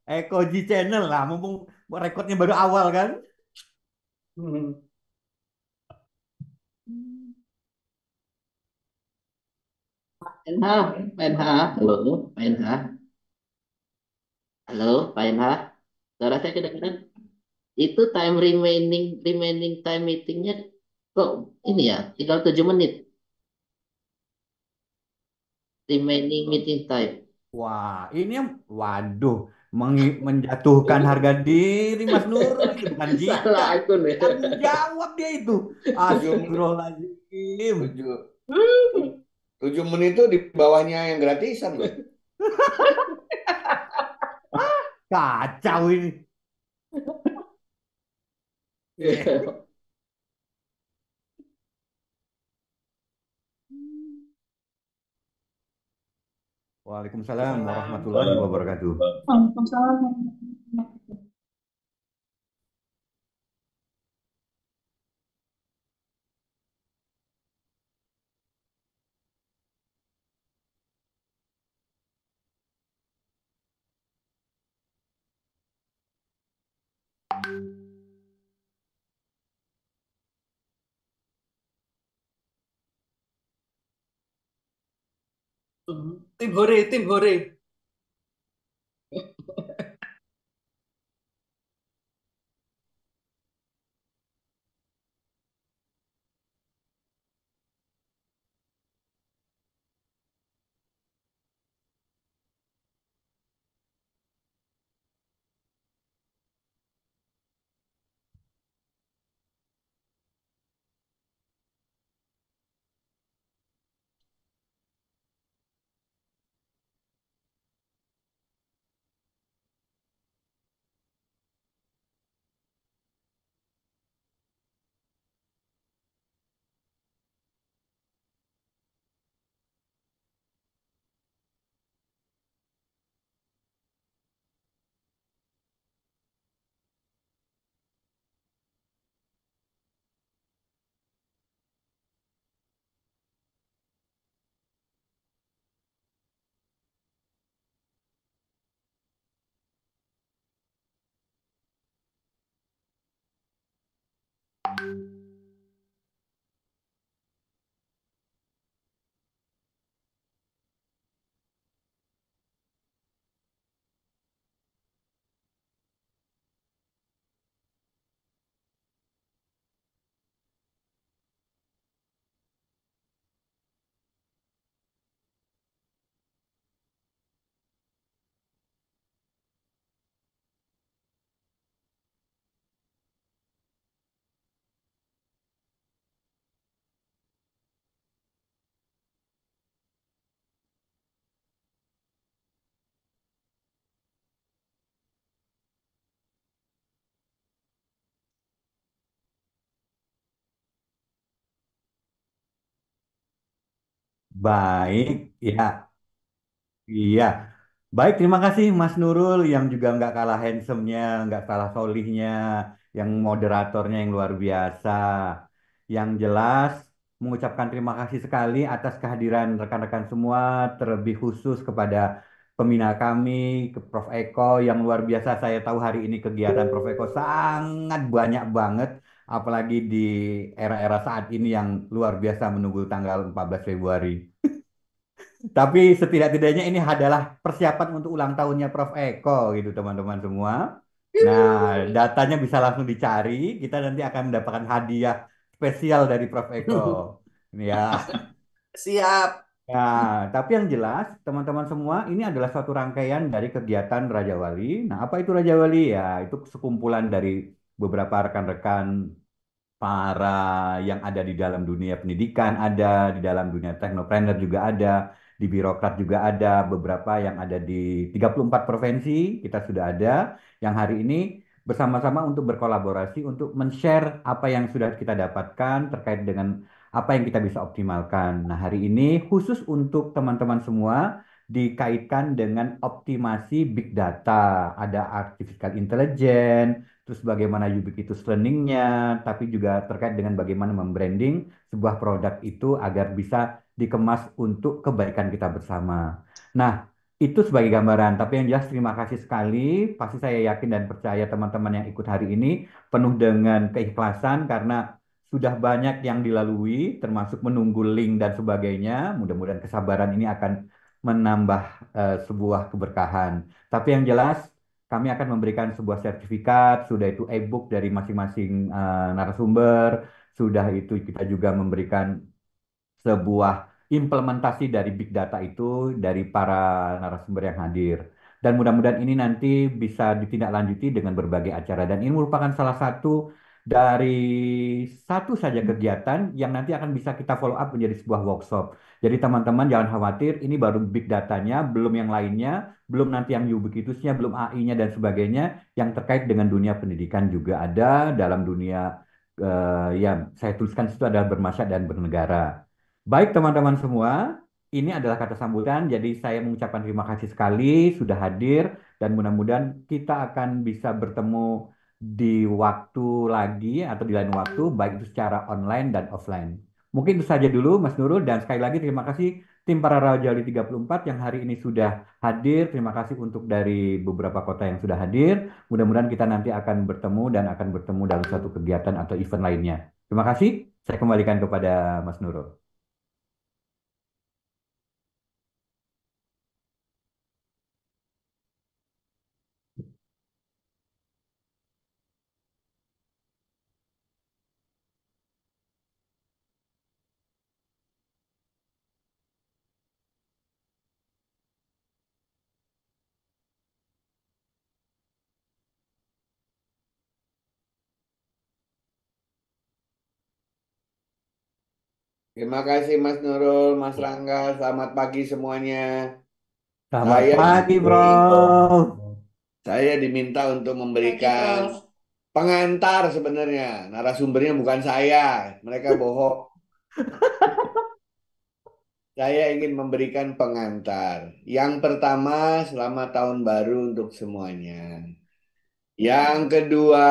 Ekoji Channel lah, mumpung rekodnya baru awal kan. Hmm. PNH, PNH, halo, PNH, halo, PNH. Suara saya kedengaran? Itu time remaining time meetingnya kok ini ya, tinggal 7 menit remaining meeting time. Wah, ini waduh, menjatuhkan harga diri Mas Nurul itu bukan kita. Salah akun ya. Tanggung jawab dia itu. 7 menit, Astagfirullahaladzim. 7 menit itu di bawahnya yang gratisan loh. Kacau ini. Iya. Waalaikumsalam warahmatullahi wabarakatuh. Waalaikumsalam. Tim hore, tim hore. Baik, ya, iya. Baik, terima kasih Mas Nurul yang juga nggak kalah handsome-nya, nggak kalah solihnya, yang moderatornya yang luar biasa. Yang jelas, mengucapkan terima kasih sekali atas kehadiran rekan-rekan semua, terlebih khusus kepada pembina kami, ke Prof. Eko yang luar biasa. Saya tahu hari ini kegiatan Prof. Eko sangat banyak banget, apalagi di era-era saat ini yang luar biasa menunggu tanggal 14 Februari. Tapi setidak-tidaknya ini adalah persiapan untuk ulang tahunnya Prof. Eko gitu teman-teman semua. Nah, datanya bisa langsung dicari. Kita nanti akan mendapatkan hadiah spesial dari Prof. Eko. Ya. Siap. Nah, tapi yang jelas teman-teman semua ini adalah suatu rangkaian dari kegiatan Raja Wali. Nah, apa itu Raja Wali? Ya, itu sekumpulan dari beberapa rekan-rekan para yang ada di dalam dunia pendidikan ada, di dalam dunia teknopreneur juga ada, di birokrat juga ada, beberapa yang ada di 34 provinsi kita sudah ada, yang hari ini bersama-sama untuk berkolaborasi untuk men-share apa yang sudah kita dapatkan terkait dengan apa yang kita bisa optimalkan. Nah, hari ini khusus untuk teman-teman semua dikaitkan dengan optimasi big data, ada artificial intelligence, terus bagaimana ubiquitous learning-nya, tapi juga terkait dengan bagaimana membranding sebuah produk itu agar bisa dikemas untuk kebaikan kita bersama. Nah, Itu sebagai gambaran, tapi yang jelas terima kasih sekali. Pasti saya yakin dan percaya teman-teman yang ikut hari ini penuh dengan keikhlasan karena sudah banyak yang dilalui, termasuk menunggu link dan sebagainya. Mudah-mudahan kesabaran ini akan menambah sebuah keberkahan. Tapi yang jelas kami akan memberikan sebuah sertifikat, sudah itu e-book dari masing-masing narasumber, sudah itu kita juga memberikan sebuah implementasi dari big data itu dari para narasumber yang hadir. Dan mudah-mudahan ini nanti bisa ditindaklanjuti dengan berbagai acara. Dan ini merupakan salah satu dari satu saja kegiatan yang nanti akan bisa kita follow up menjadi sebuah workshop. Jadi teman-teman jangan khawatir, ini baru big datanya, belum yang lainnya, belum nanti yang ubiquitousnya, belum AI-nya dan sebagainya, yang terkait dengan dunia pendidikan juga ada dalam dunia yang saya tuliskan itu adalah bermasyarakat dan bernegara. Baik teman-teman semua, ini adalah kata sambutan. Jadi saya mengucapkan terima kasih sekali sudah hadir dan mudah-mudahan kita akan bisa bertemu di waktu lagi atau di lain waktu, baik itu secara online dan offline. Mungkin itu saja dulu Mas Nurul dan sekali lagi terima kasih tim para Rajali 34 yang hari ini sudah hadir. Terima kasih untuk dari beberapa kota yang sudah hadir. Mudah-mudahan kita nanti akan bertemu dan akan bertemu dalam suatu kegiatan atau event lainnya. Terima kasih. Saya kembalikan kepada Mas Nurul. Terima kasih Mas Nurul, Mas Rangga. Selamat pagi semuanya. Selamat Saya pagi, Bro. saya diminta untuk Pagi, memberikan Prof. pengantar sebenarnya. Narasumbernya bukan saya. Mereka bohong. Saya ingin memberikan pengantar. Yang pertama, selamat tahun baru untuk semuanya. Yang kedua,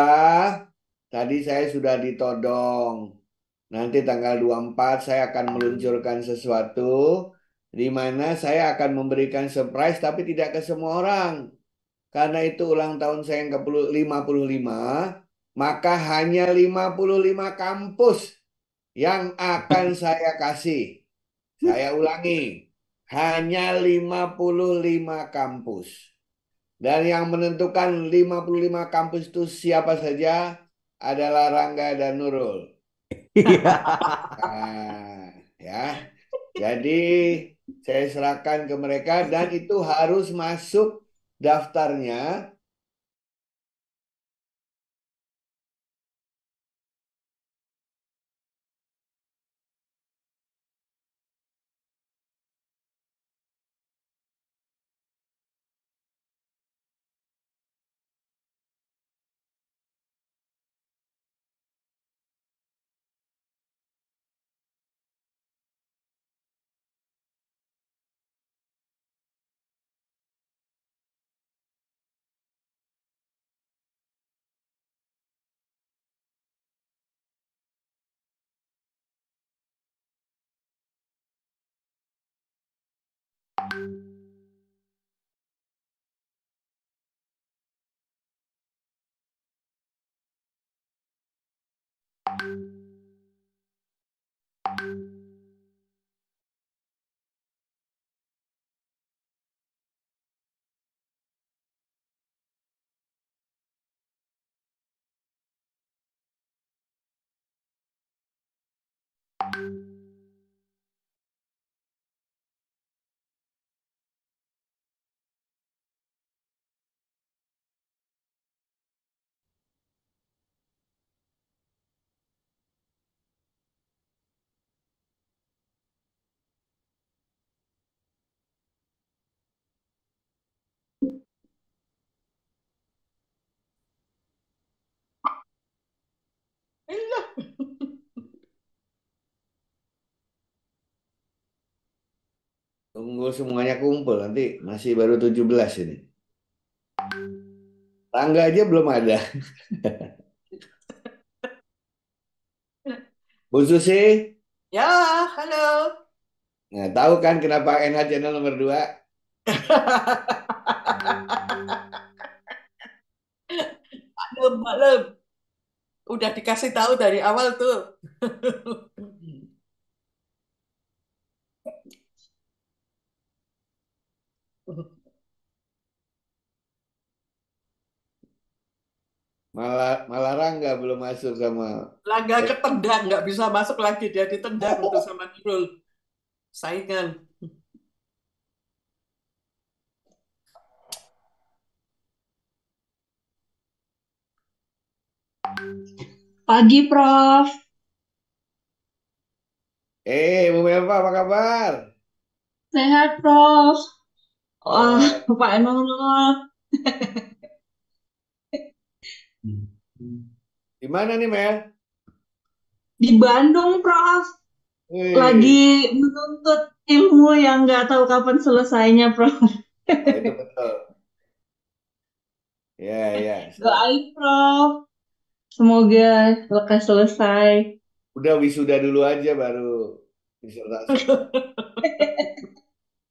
tadi saya sudah ditodong. Nanti tanggal 24 saya akan meluncurkan sesuatu di mana saya akan memberikan surprise tapi tidak ke semua orang. Karena itu ulang tahun saya yang ke-55, maka hanya 55 kampus yang akan saya kasih. Saya ulangi, hanya 55 kampus. Dan yang menentukan 55 kampus itu siapa saja adalah Rangga dan Nurul. Iya. Nah, ya. Jadi saya serahkan ke mereka dan itu harus masuk daftarnya. Tunggu semuanya kumpul nanti masih baru 17 ini. Tangga aja belum ada. Bu Susi, Ya, halo. nah, tahu kan kenapa NH Channel nomor 2? Maklum, maklum. Udah dikasih tahu dari awal tuh. Malah malah Rangga belum masuk sama. Langga ketendang, nggak bisa masuk lagi. Dia ditendang tuh sama Nurul. Saingan. Pagi, Prof. Bu Melva apa kabar? Sehat, Prof. Wah, Eh, Pak Nurul. di mana nih Mel? Di Bandung, Prof. Wih, Lagi menuntut ilmu yang nggak tahu kapan selesainya, Prof. oh itu betul. Ya, ya. Doain, Prof. Semoga lekas selesai. Udah wisuda dulu aja baru disertasi.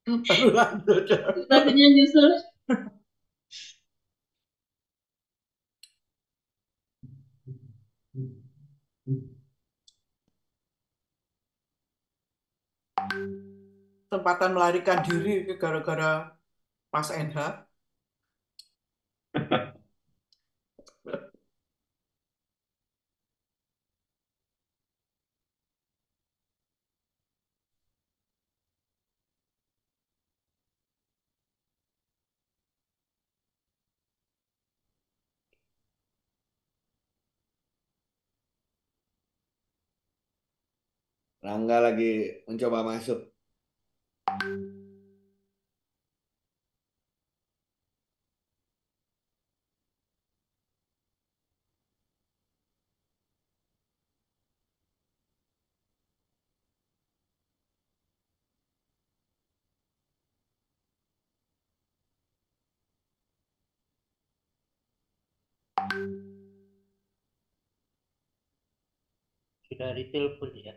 Baru lanjut. Tadinya justru Tempatan melarikan diri gara-gara Mas NH. Rangga lagi mencoba masuk. Sudah ditelepon ya.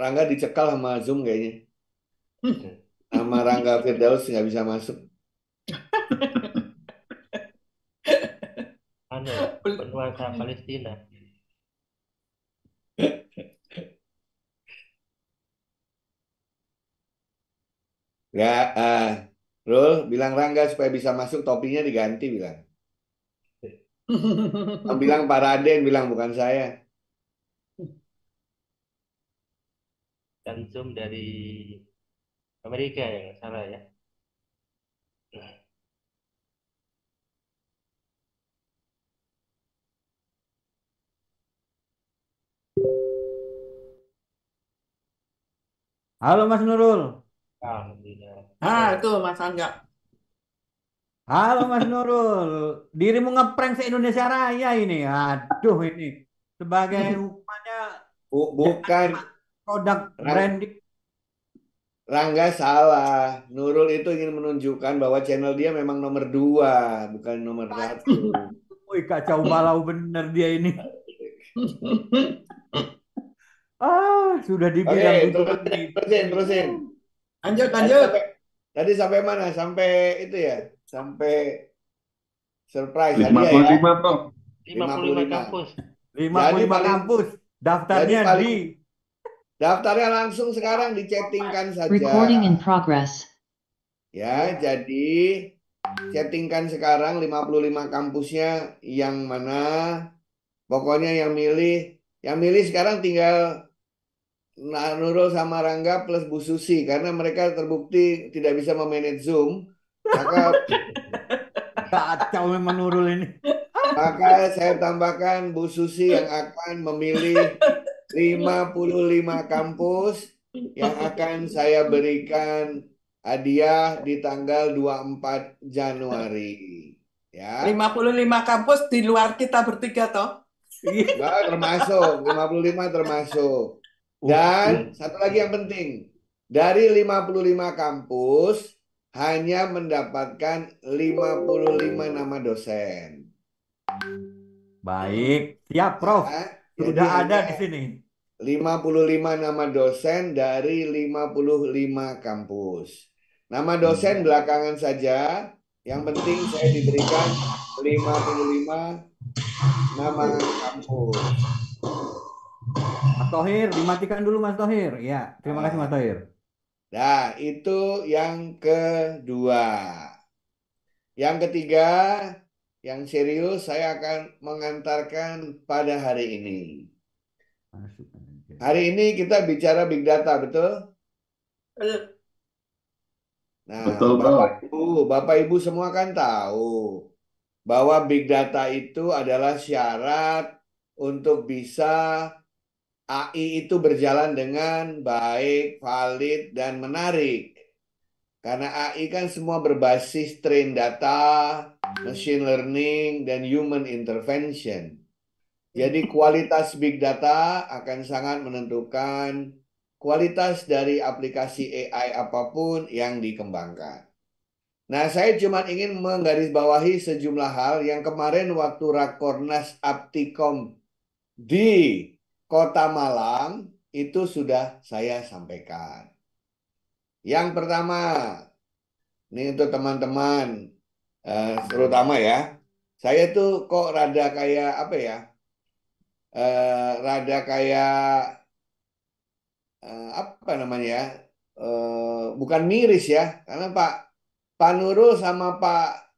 Rangga dicekal sama Zoom kayaknya. Nama Rangga Firdaus nggak bisa masuk. Anu, penguasa Palestina. Ya, Rul bilang Rangga supaya bisa masuk topinya diganti bilang. Bilang Pak Raden bilang bukan saya. Dan Zoom dari Amerika ya, nggak salah ya. Halo Mas Nurul. Alhamdulillah. Itu Mas Angga. Halo Mas Nurul. Dirimu ngeprank se-Indonesia Raya ini. Aduh ini. Sebagai hukumannya jangan Bukan cuma produk Rang- branding. Rangga salah. Nurul itu ingin menunjukkan bahwa channel dia memang nomor 2, bukan nomor 1. Wih kacau balau bener dia ini. Sudah Oke, dibilang 7 menit. terusin. Lanjut, Tadi lanjut. sampai, tadi sampai mana? Sampai itu ya? Sampai surprise hadiah ya? 55, Prof. 55 55. kampus. 55 paling- kampus. Jadi Daftarnya paling di daftarnya langsung sekarang dichattingkan saja. Recording in progress. Ya, jadi chattingkan sekarang 55 kampusnya yang mana. Pokoknya yang milih sekarang tinggal Nurul sama Rangga plus Bu Susi karena mereka terbukti tidak bisa memanage Zoom. Maka kacau memang Nurul ini. Maka saya tambahkan Bu Susi yang akan memilih 55 kampus yang akan saya berikan hadiah di tanggal 24 Januari. Ya, 55 kampus di luar kita bertiga toh. nah, termasuk 55 termasuk. Dan satu lagi yang penting, dari 55 kampus hanya mendapatkan 55 nama dosen. Baik, siap Prof. Ya, Sudah jadi ada hanya di sini. 55 nama dosen dari 55 kampus. Nama dosen belakangan saja. Yang penting saya diberikan 55 nama kampus. Mas Tohir, dimatikan dulu Mas Tohir. Ya, terima kasih Mas Nah, Tohir. itu yang kedua. Yang ketiga, yang serius saya akan mengantarkan pada hari ini. Masukkan aja. Hari ini kita bicara big data, betul? Nah, Betul, Bro. Bapak Ibu semua kan tahu bahwa big data itu adalah syarat untuk bisa AI itu berjalan dengan baik, valid, dan menarik. Karena AI kan semua berbasis train data, machine learning, dan human intervention. Jadi kualitas big data akan sangat menentukan kualitas dari aplikasi AI apapun yang dikembangkan. Nah, saya cuma ingin menggarisbawahi sejumlah hal yang kemarin waktu Rakornas Aptikom di Kota Malang itu sudah saya sampaikan. Yang pertama, ini untuk teman-teman, terutama ya, saya tuh kok rada kayak apa ya, rada kayak apa namanya ya, bukan miris ya, karena Pak Nurul sama Pak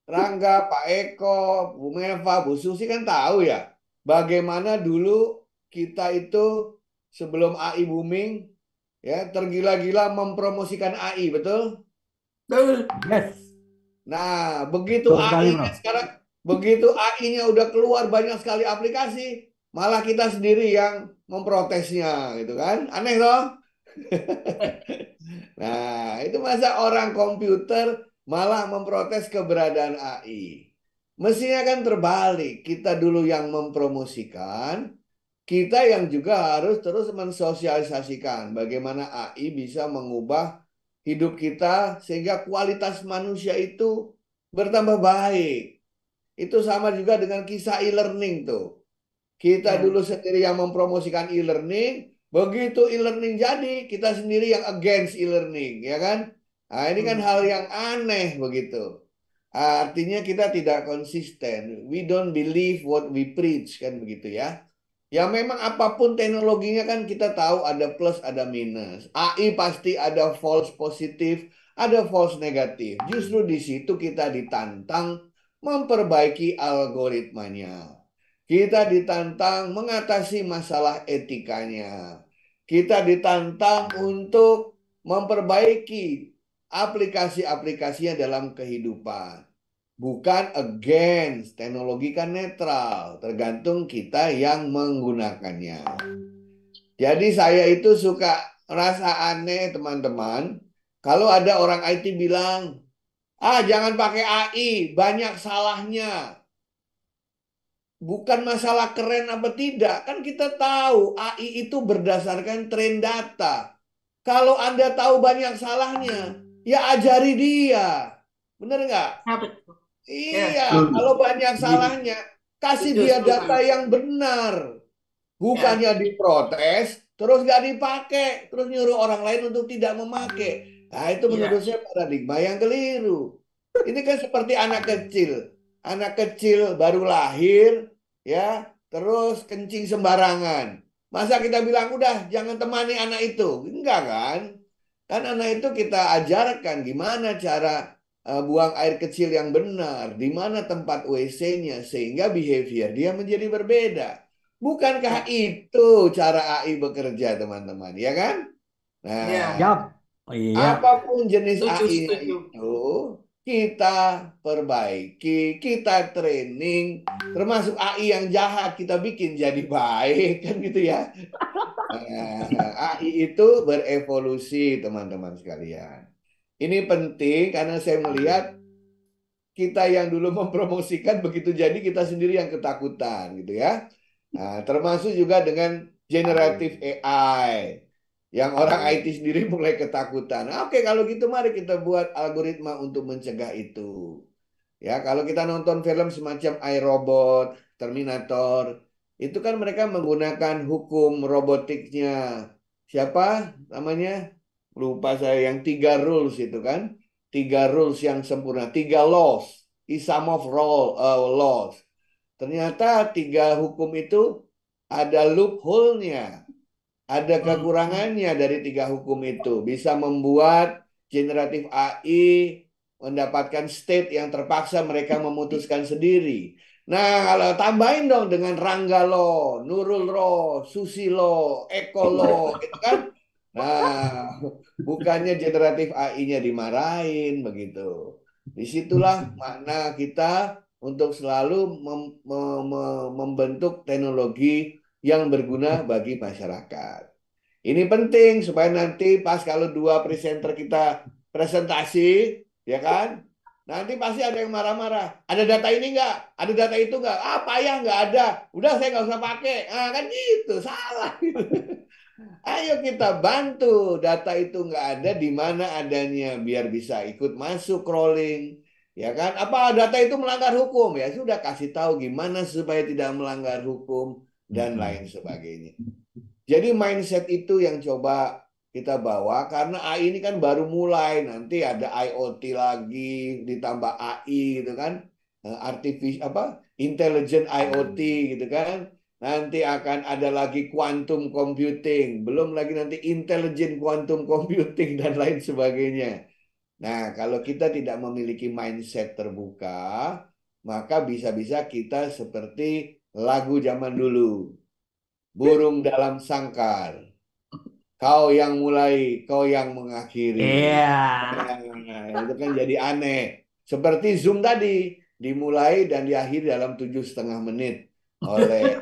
Rangga, Pak Eko, Bu Meva, Bu Susi kan tahu ya, bagaimana dulu kita itu sebelum AI booming ya tergila-gila mempromosikan AI, betul? Yes, Nah, begitu betul sekali AI-nya Bro. sekarang, begitu AI-nya udah keluar banyak sekali aplikasi, malah kita sendiri yang memprotesnya, gitu kan? Aneh loh. Nah, itu masa orang komputer malah memprotes keberadaan AI. Mestinya kan terbalik, kita dulu yang mempromosikan, kita yang juga harus terus mensosialisasikan bagaimana AI bisa mengubah hidup kita sehingga kualitas manusia itu bertambah baik. Itu sama juga dengan kisah e-learning tuh. Kita dulu sendiri yang mempromosikan e-learning, begitu e-learning jadi, kita sendiri yang against e-learning, ya kan? Nah, ini kan hal yang aneh begitu. Artinya kita tidak konsisten. We don't believe what we preach, kan begitu ya. Ya memang apapun teknologinya kan kita tahu ada plus ada minus. AI pasti ada false positif, ada false negatif. Justru di situ kita ditantang memperbaiki algoritmanya. Kita ditantang mengatasi masalah etikanya. Kita ditantang untuk memperbaiki aplikasi-aplikasinya dalam kehidupan. Bukan against, teknologi kan netral, tergantung kita yang menggunakannya. Jadi saya itu suka rasa aneh teman-teman, kalau ada orang IT bilang, jangan pakai AI, banyak salahnya. Bukan masalah keren apa tidak, kan kita tahu AI itu berdasarkan train data. Kalau Anda tahu banyak salahnya, ya ajari dia. Bener nggak? Iya, kalau banyak salahnya, kasih Setuju, dia setuju. data yang benar. Ya, Bukannya diprotes, terus nggak dipakai, terus nyuruh orang lain untuk tidak memakai. Nah, itu menurut iya, saya paradigma yang keliru. Ini kan seperti anak kecil. Anak kecil baru lahir, ya, terus kencing sembarangan. Masa kita bilang, udah jangan temani anak itu? Enggak kan? Kan anak itu kita ajarkan gimana cara buang air kecil yang benar, di mana tempat WC-nya, sehingga behavior dia menjadi berbeda. Bukankah ya, itu cara AI bekerja, teman-teman? Ya kan? Nah, Yap. Iya. apapun jenis setuju, AI-nya setuju. itu, kita perbaiki, kita training, termasuk AI yang jahat kita bikin jadi baik, kan gitu ya. AI itu berevolusi, teman-teman sekalian. Ini penting karena saya melihat kita yang dulu mempromosikan begitu jadi kita sendiri yang ketakutan gitu ya. Nah, termasuk juga dengan generatif AI yang orang IT sendiri mulai ketakutan. Nah, oke, kalau gitu mari kita buat algoritma untuk mencegah itu. Ya, kalau kita nonton film semacam iRobot, Terminator, itu kan mereka menggunakan hukum robotiknya. Siapa namanya? Lupa saya, yang 3 rules itu kan. 3 rules yang sempurna. 3 laws. Isam of laws. Ternyata 3 hukum itu ada loophole-nya. Ada kekurangannya dari 3 hukum itu. Bisa membuat generatif AI mendapatkan state yang terpaksa mereka memutuskan sendiri. Nah, kalau tambahin dong dengan Rangga Law, Nurul Law, Susi Law, Eko Law, gitu kan? Nah, bukannya generatif AI-nya dimarahin begitu. Disitulah makna kita untuk selalu membentuk teknologi yang berguna bagi masyarakat. Ini penting supaya nanti pas kalau 2 presenter kita presentasi, ya kan? Nanti pasti ada yang marah-marah. Ada data ini nggak? Ada data itu nggak? Apa ya nggak ada? Udah saya nggak usah pakai. Nah, kan gitu, salah. Ayo kita bantu data itu nggak ada di mana adanya biar bisa ikut masuk crawling, ya kan? Apa data itu melanggar hukum? Ya sudah kasih tahu gimana supaya tidak melanggar hukum dan lain sebagainya. Jadi mindset itu yang coba kita bawa karena AI ini kan baru mulai, nanti ada IoT lagi ditambah AI gitu kan, artificial apa intelligent IoT gitu kan. Nanti akan ada lagi quantum computing, belum lagi nanti intelligent quantum computing dan lain sebagainya. Nah, kalau kita tidak memiliki mindset terbuka, maka bisa-bisa kita seperti lagu zaman dulu. Burung dalam sangkar. Kau yang mulai, kau yang mengakhiri. Iya. Nah, itu kan jadi aneh. Seperti Zoom tadi, dimulai dan diakhiri dalam 7,5 menit oleh.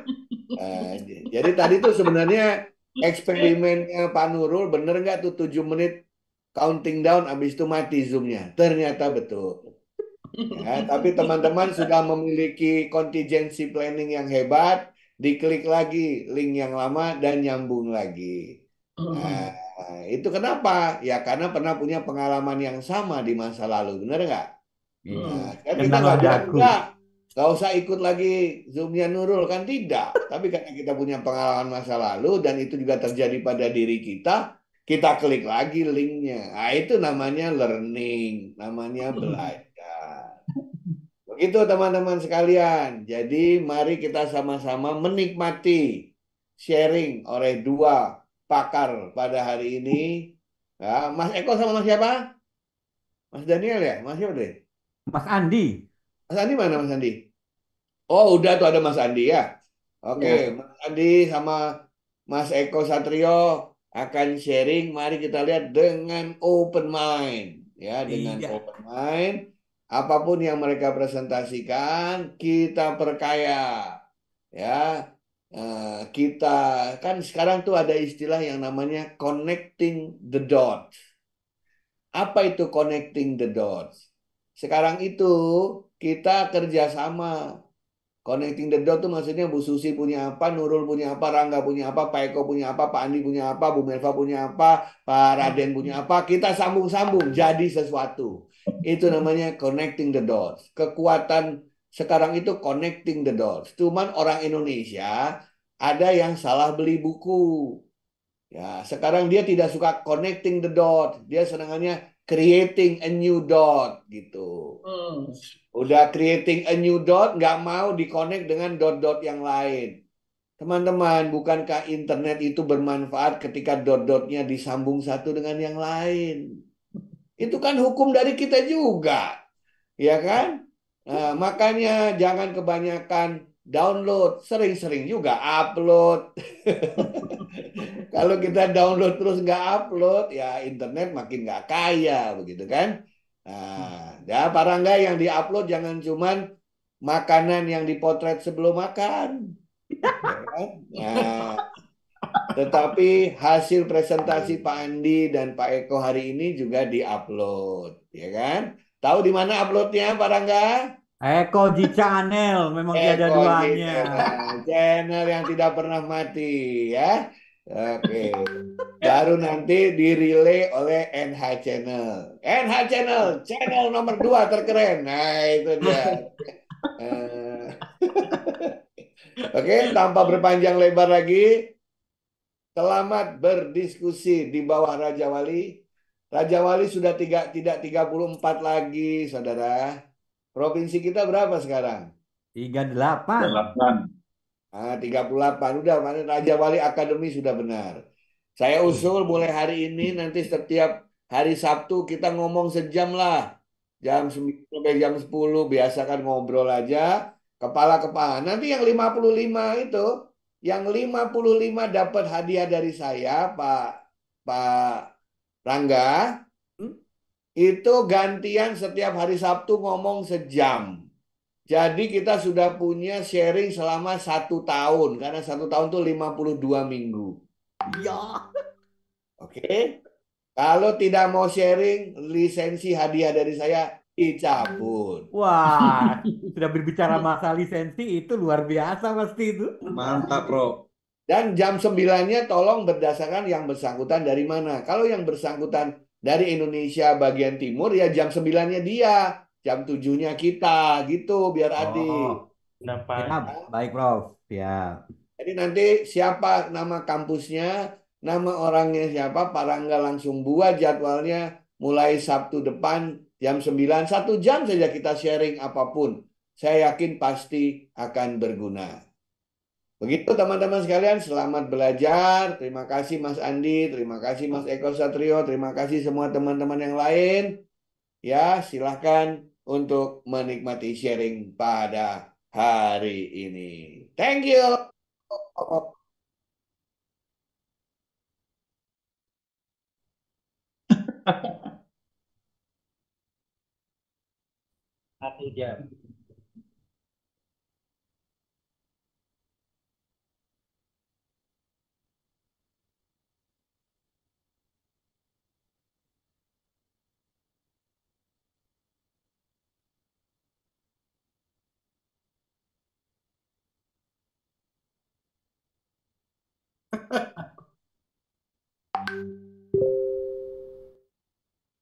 eh, jadi tadi tuh sebenarnya eksperimennya Pak Nurul bener nggak tuh 7 menit counting down habis itu mati Zoom-nya. Ternyata betul. Ya, tapi teman-teman sudah memiliki contingency planning yang hebat, diklik lagi link yang lama dan nyambung lagi. Nah, itu kenapa? Ya karena pernah punya pengalaman yang sama di masa lalu, benar nggak? Nah, kan kita Kenal nggak bilang daku. nggak usah ikut lagi Zoom-nya Nurul, kan tidak. Tapi karena kita punya pengalaman masa lalu dan itu juga terjadi pada diri kita klik lagi linknya. Nah, itu namanya learning, namanya belajar. Begitu teman-teman sekalian. Jadi mari kita sama-sama menikmati sharing oleh 2 pakar pada hari ini. Ya, Mas Eko sama Mas siapa? Mas Daniel ya? Mas siapa deh? Mas Andi. Mas Andi mana Mas Andi? Oh udah tuh ada Mas Andi ya. Oke, Ya. Mas Andi sama Mas Eko Satrio akan sharing. Mari kita lihat dengan open mind. Ya, dengan Iya. open mind. Apapun yang mereka presentasikan, kita perkaya. Ya, kita kan sekarang tuh ada istilah yang namanya connecting the dots. Apa itu connecting the dots? Sekarang itu kita kerjasama. Connecting the dot tuh maksudnya Bu Susi punya apa, Nurul punya apa, Rangga punya apa, Pak Eko punya apa, Pak Andi punya apa, Bu Melva punya apa, Pak Raden punya apa. Kita sambung-sambung jadi sesuatu. Itu namanya connecting the dots. Kekuatan sekarang itu connecting the dots. Cuman orang Indonesia ada yang salah beli buku. Ya, sekarang dia tidak suka connecting the dot. Dia senangannya creating a new dot gitu. Udah creating a new dot, nggak mau di-connect dengan dot-dot yang lain. Teman-teman, bukankah internet itu bermanfaat ketika dot-dotnya disambung satu dengan yang lain? Itu kan hukum dari kita juga, ya kan? Nah, makanya jangan kebanyakan download, sering-sering juga upload. Kalau kita download terus nggak upload, ya internet makin nggak kaya, begitu kan? Nah, ya Pak Rangga yang diupload jangan cuman makanan yang dipotret sebelum makan, ya kan? Nah, tetapi hasil presentasi Pak Andi dan Pak Eko hari ini juga diupload, ya kan? Tahu di mana uploadnya, Pak Rangga? Eko G Channel. Memang tiada Eko duanya. channel yang tidak pernah mati, ya. Oke. Baru nanti dirilai oleh NH Channel. NH Channel, channel nomor 2 terkeren. Nah, itu dia. Eh, Oke, tanpa berpanjang lebar lagi, selamat berdiskusi di bawah Raja Wali. Raja Wali sudah tidak 34 lagi, saudara. Provinsi kita berapa sekarang? 38. 8. 38. Udah, mana Raja Wali Akademi sudah benar. Saya usul mulai hari ini, nanti setiap hari Sabtu kita ngomong sejam lah. Jam 9 sampai jam 10, biasakan ngobrol aja. Kepala-kepala. Nanti yang 55 itu, yang 55 dapat hadiah dari saya, Pak Rangga. Itu gantian setiap hari Sabtu ngomong sejam. Jadi kita sudah punya sharing selama 1 tahun. Karena 1 tahun itu 52 minggu. Ya. Oke. Kalau tidak mau sharing, lisensi hadiah dari saya dicabut. Wah, sudah berbicara masalah lisensi itu luar biasa pasti itu. Mantap, Bro. Dan jam 9-nya tolong berdasarkan yang bersangkutan dari mana. Kalau yang bersangkutan dari Indonesia bagian timur, ya jam 9-nya dia. Jam 7-nya kita. Gitu, biar adil. Oh, ya, baik Prof. Ya. Jadi nanti siapa nama kampusnya, nama orangnya siapa, Pak Rangga langsung buat jadwalnya mulai Sabtu depan jam 9. 1 jam saja kita sharing apapun. Saya yakin pasti akan berguna. Begitu teman-teman sekalian, selamat belajar. Terima kasih Mas Andi, terima kasih Mas Eko Satrio, terima kasih semua teman-teman yang lain. Ya, silahkan untuk menikmati sharing pada hari ini. Thank you. Satu jam.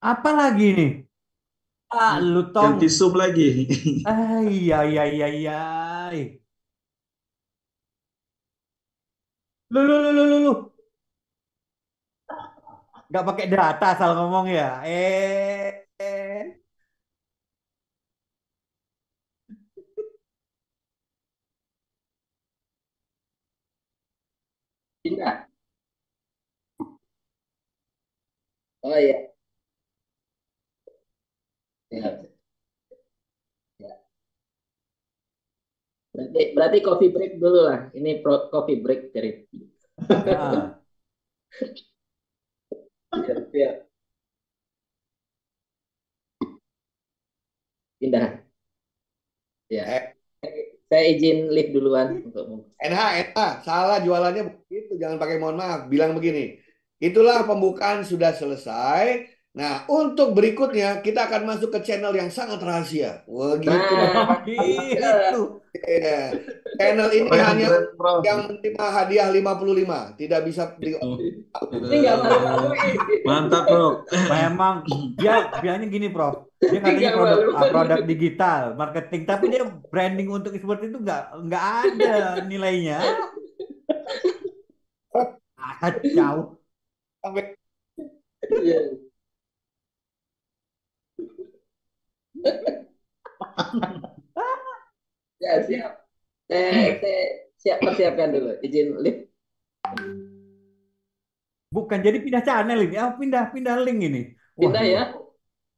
Apa lagi nih? Ah, lu tong. Ganti sub lagi. Iya, iya, iya, iya. Lu. Nggak pakai data asal ngomong ya. Eh. Pindah. Oh iya. Ya, ya. Berarti coffee break dulu lah. Ini coffee break dari. Nah, Siap, siap. Pindah. Ya. Eh, Saya izin live duluan untuk. NH, salah jualannya begitu. Jangan pakai mohon maaf. Bilang begini. Itulah pembukaan sudah selesai. Nah, untuk berikutnya kita akan masuk ke channel yang sangat rahasia. Wah, gitu. Nah, gitu. Ya. Channel ini Keren, hanya keren, Bro. yang menerima hadiah 55. Tidak bisa di ini nggak malu-maluin. Mantap, Bro. Memang dia bilangnya gini, Prof. Dia Ini katanya nggak produk malu-maluin. digital, marketing, tapi dia branding untuk seperti itu nggak ada nilainya. Kacau. sampai Iya. Ya, siap. Saya siap persiapkan dulu. Izin live. Bukan jadi pindah channel ini. Oh, pindah link ini. Pindah Waduh. ya.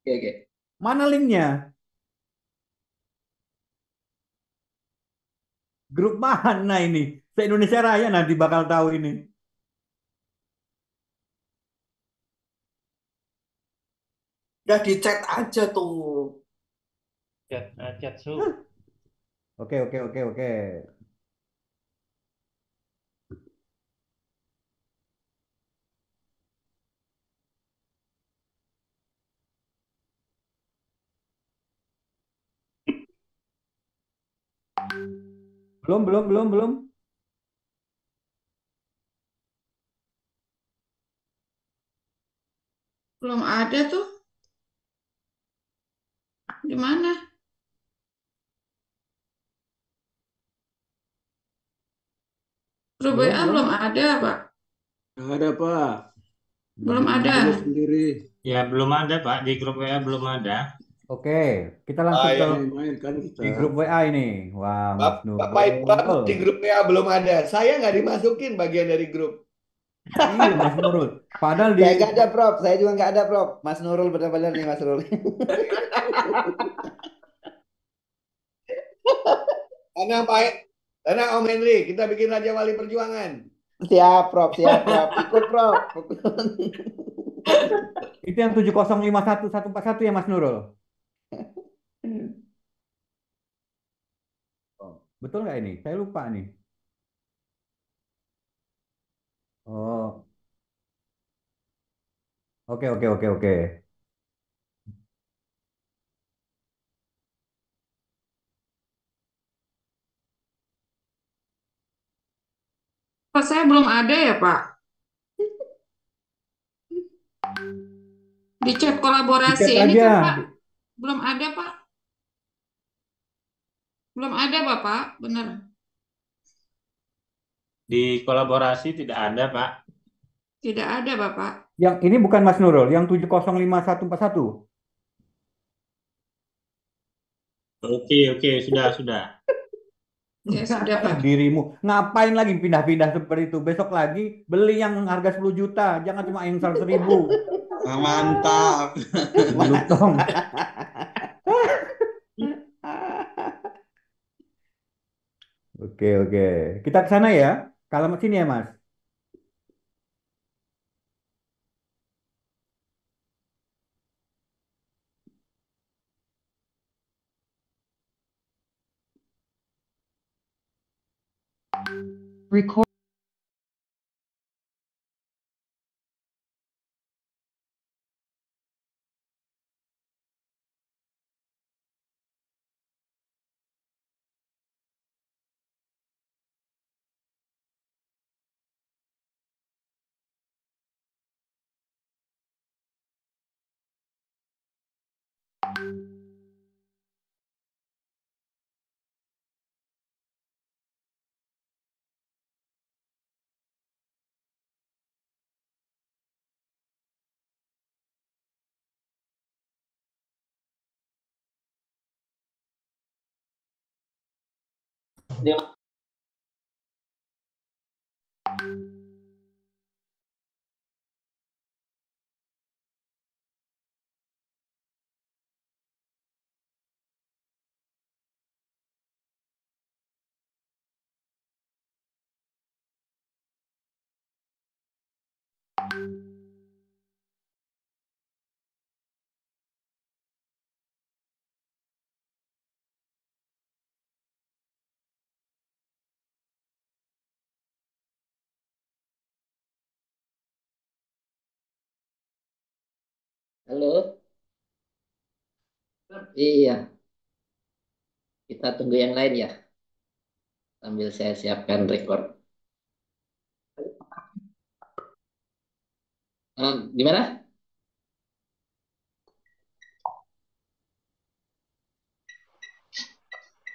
Oke, oke. Mana linknya? Grup mana ini? Se-Indonesia Raya nanti bakal tahu ini. Udah di chat aja tuh. Chat sub. Oke. Belum. Belum ada tuh. Di mana? Grup Belum, WA belum. belum ada, Pak. Nggak ada, Pak. Belum ada. Tulis sendiri. Ya, belum ada, Pak. Di grup WA belum ada. Oke, kita langsung ke yang Main-main kan kita. di grup WA ini. Wah, Mas Bapak Ibu bagus di Nurul. grup ya belum ada. Saya nggak dimasukin bagian dari grup. Iya, Mas Nurul. Padahal di Saya nggak ada, Prof. Saya juga nggak ada, Prof. Mas Nurul benar-benar nih, Mas Nurul. Tenang Pak, tenang Om Henry, kita bikin Raja Wali Perjuangan. Siap, Prof. Siap, Prof. Ikut, Prof. itu yang 7051141 ya Mas Nurul. Oh, betul nggak ini? Saya lupa nih. Oh, oke oke oke oke. Kok saya belum ada ya, Pak? Di chat kolaborasi Dicat ini aja. kan, Pak, belum ada, Pak. Belum ada, Bapak. Benar. Di kolaborasi tidak ada, Pak. Tidak ada, Bapak. Yang ini bukan Mas Nurul, yang 7051141. Oke, sudah. Ya sudah, Pak. Dirimu ngapain lagi pindah-pindah seperti itu? Besok lagi beli yang harga 10 juta, jangan cuma yang 100.000. Mantap. Belum dong. Oke oke, kita ke sana ya. Kalau sini ya Mas. Record. Halo, iya, kita tunggu yang lain ya, sambil saya siapkan record. Gimana?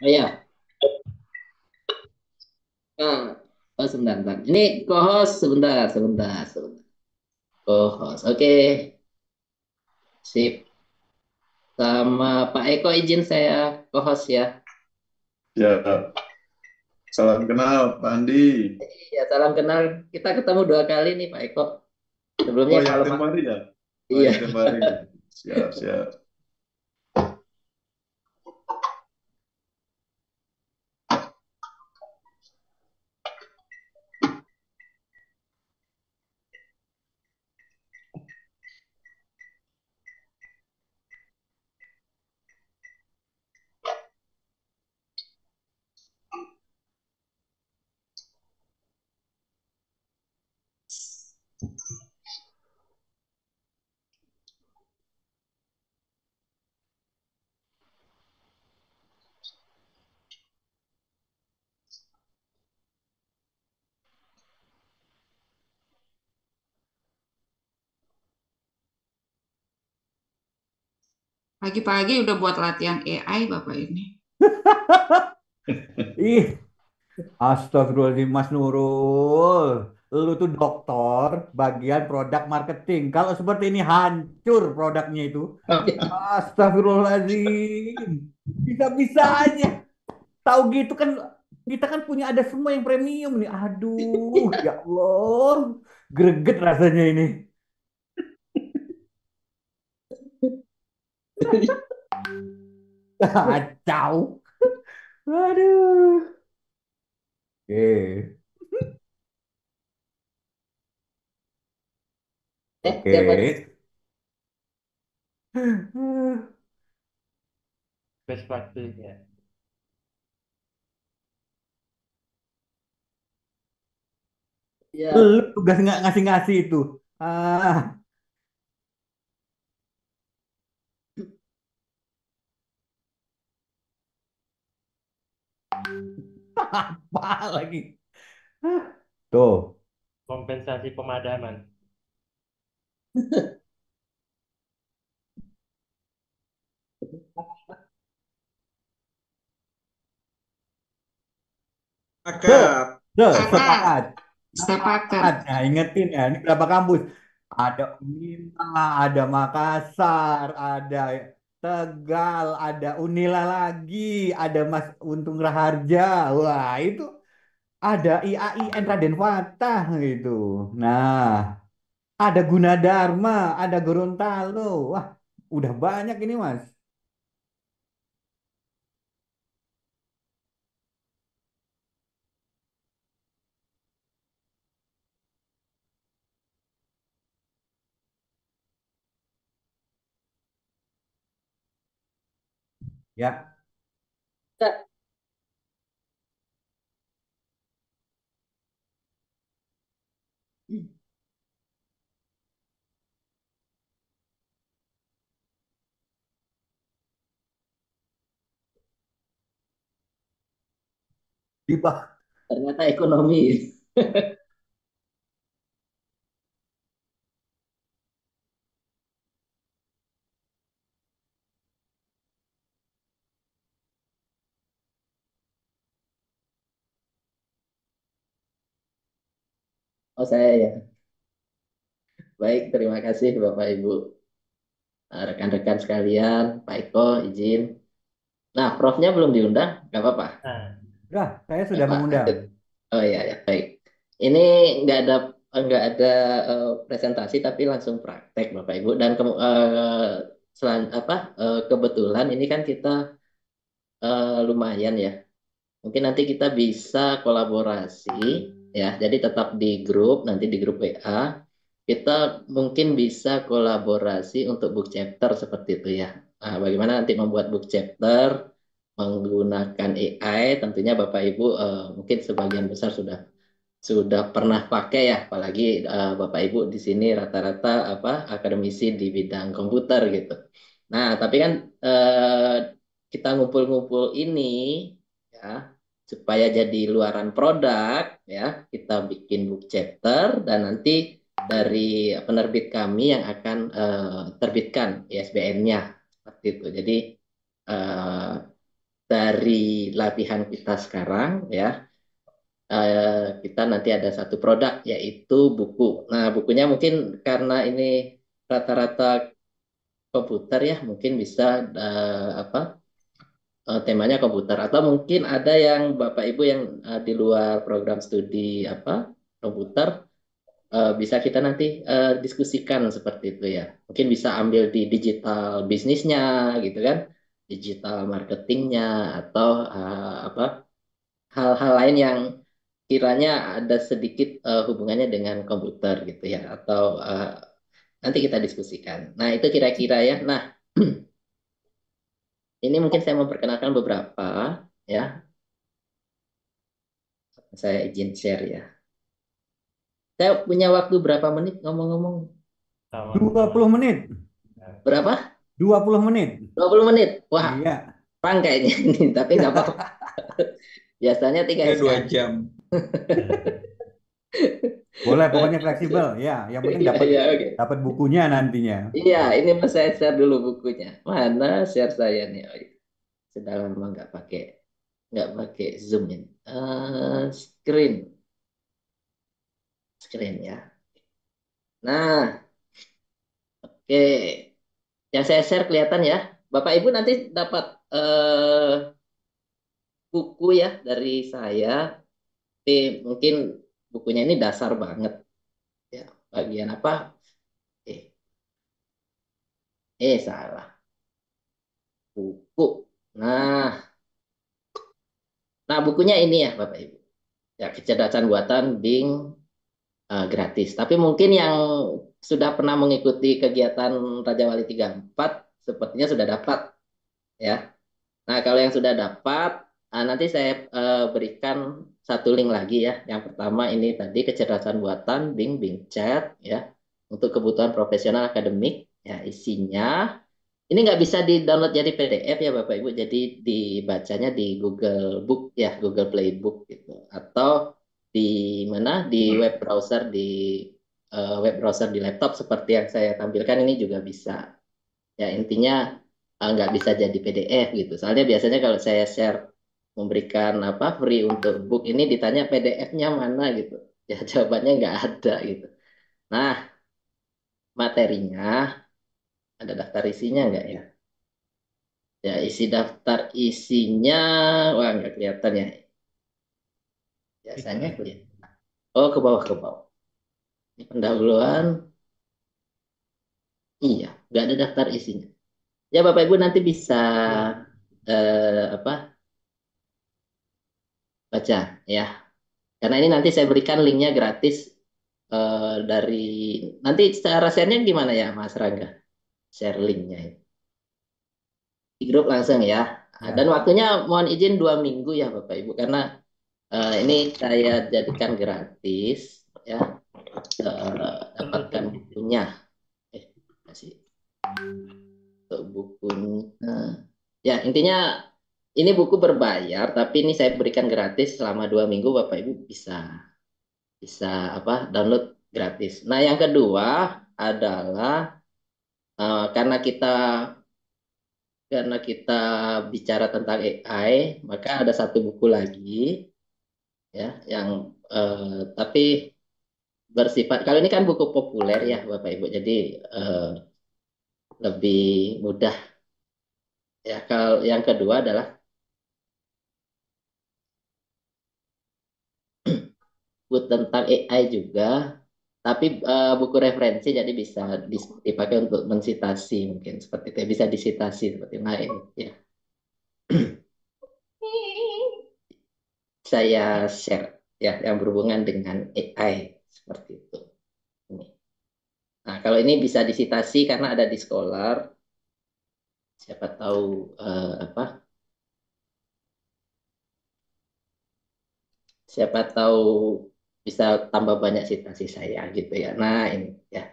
Oh ya, ah, oh sebentar. Ini co-host sebentar. Co-host, oke, sip. Sama Pak Eko izin saya co-host ya. Ya, salam kenal Pak Andi. Ya, salam kenal. Kita ketemu 2 kali nih Pak Eko. Sebelumnya Oh, yang kalau tempo hari ya? Oh, iya. yang tempo hari. Siap. Pagi-pagi udah buat latihan AI Bapak ini. Ih, Astagfirullahaladzim, Mas Nurul. Lu tuh doktor bagian produk marketing. Kalau seperti ini hancur produknya itu. Astagfirullahaladzim. Bisa-bisanya. Tahu gitu kan kita kan punya ada semua yang premium nih. Aduh, ya Allah. Greget rasanya ini. Kacau. Aduh. Oke. Siapa? Oke. Best practice ya. Lu Ya, tugas nggak ngasih-ngasih itu. Ah, apa lagi? Tuh. Kompensasi pemadaman. Cakep. Sepakat. Sepakat. Nah, ingetin ya, ini berapa kampus? Ada Unila, ada Makassar, ada Tegal, ada Unila lagi, ada Mas Untung Raharja. Wah, itu ada IAIN Raden Fatah gitu. Nah, ada Gunadarma, ada Gorontalo. Wah, udah banyak ini, Mas. Ya, di ternyata ekonomi. Oh saya ya. Baik, terima kasih Bapak Ibu. Rekan-rekan sekalian, Pak Eko izin. Nah, Profnya belum diundang, nggak apa-apa. Nah, udah, saya Ya, sudah Pak. mengundang. Oh iya ya, baik. Ini nggak ada presentasi tapi langsung praktek Bapak Ibu dan kebetulan ini kan kita lumayan ya. Mungkin nanti kita bisa kolaborasi ya. Jadi tetap di grup, nanti di grup WA kita mungkin bisa kolaborasi untuk book chapter seperti itu ya. Nah, bagaimana nanti membuat book chapter menggunakan AI, tentunya Bapak Ibu mungkin sebagian besar sudah pernah pakai ya, apalagi Bapak Ibu di sini rata-rata akademisi di bidang komputer gitu. Nah, tapi kan kita ngumpul-ngumpul ini ya supaya jadi luaran produk ya, kita bikin book chapter dan nanti dari penerbit kami yang akan terbitkan ISBN-nya seperti itu. Jadi eh, dari latihan kita sekarang ya kita nanti ada satu produk yaitu buku. Nah, bukunya mungkin karena ini rata-rata komputer ya, mungkin bisa temanya komputer atau mungkin ada yang Bapak Ibu yang di luar program studi komputer bisa kita nanti diskusikan seperti itu ya. Mungkin bisa ambil di digital bisnisnya gitu kan, digital marketingnya atau hal-hal lain yang kiranya ada sedikit hubungannya dengan komputer gitu ya atau nanti kita diskusikan. Nah, itu kira-kira ya. Nah, ini mungkin saya memperkenalkan beberapa ya. Saya izin share ya. Saya punya waktu berapa menit ngomong-ngomong? sama 20 menit. Berapa? 20 menit. 20 menit. Wah, Iya. kurang kayaknya ini, tapi nggak apa-apa. Biasanya 3 jam. 2 jam. Boleh, pokoknya fleksibel. Ya, yang penting Iya, dapat iya, oke. dapat bukunya nantinya. Iya, ini mas saya share dulu bukunya. Mana share saya nih? Oh, iya. Sudah lama nggak pakai nggak pakai Zoom ini. Screen, screen ya. Nah, oke. Yang saya share kelihatan ya. Bapak Ibu nanti dapat buku ya dari saya. Tapi mungkin bukunya ini dasar banget ya. Bagian apa? Eh, salah. Buku. Nah, nah bukunya ini ya Bapak Ibu. Ya, kecerdasan buatan Bing gratis. Tapi mungkin yang sudah pernah mengikuti kegiatan Raja Wali 34 sepertinya sudah dapat ya. Nah, kalau yang sudah dapat, nanti saya berikan satu link lagi ya. Yang pertama ini tadi kecerdasan buatan Bing Chat ya untuk kebutuhan profesional akademik ya isinya. Ini nggak bisa di-download jadi PDF ya Bapak Ibu, jadi dibacanya di Google Book ya, Google Playbook gitu. Atau di mana? Di web browser di laptop seperti yang saya tampilkan ini juga bisa. Ya intinya nggak bisa jadi PDF gitu. Soalnya biasanya kalau saya share memberikan apa free untuk book ini ditanya PDF-nya mana gitu. Ya jawabannya nggak ada gitu. Nah materinya ada daftar isinya nggak ya? Ya, isi daftar isinya, wah nggak kelihatan ya. Biasanya kelihatan. Oh, ke bawah, ke bawah. Ini pendahuluan, iya, nggak ada daftar isinya. Ya, Bapak Ibu nanti bisa apa baca ya. Karena ini nanti saya berikan linknya gratis dari nanti cara share-nya gimana ya, Mas Rangga? Share linknya itu. Di grup langsung ya. Dan Ya. waktunya mohon izin 2 minggu ya, Bapak Ibu, karena ini saya jadikan gratis ya. Dapatkan bukunya kasih untuk bukunya ya intinya ini buku berbayar tapi ini saya berikan gratis selama 2 minggu Bapak Ibu bisa bisa apa download gratis. Nah yang kedua adalah karena kita bicara tentang AI maka ada satu buku lagi ya yang tapi bersifat kalau ini kan buku populer ya Bapak Ibu jadi lebih mudah. Ya, kalau yang kedua adalah buku tentang AI juga, tapi buku referensi jadi bisa dipakai untuk mensitasi mungkin seperti itu, bisa disitasi seperti lain. Ya, saya share ya yang berhubungan dengan AI seperti itu. Ini. Nah, kalau ini bisa disitasi karena ada di Scholar, siapa tahu apa? Siapa tahu bisa tambah banyak citasi saya gitu ya. Nah, ini ya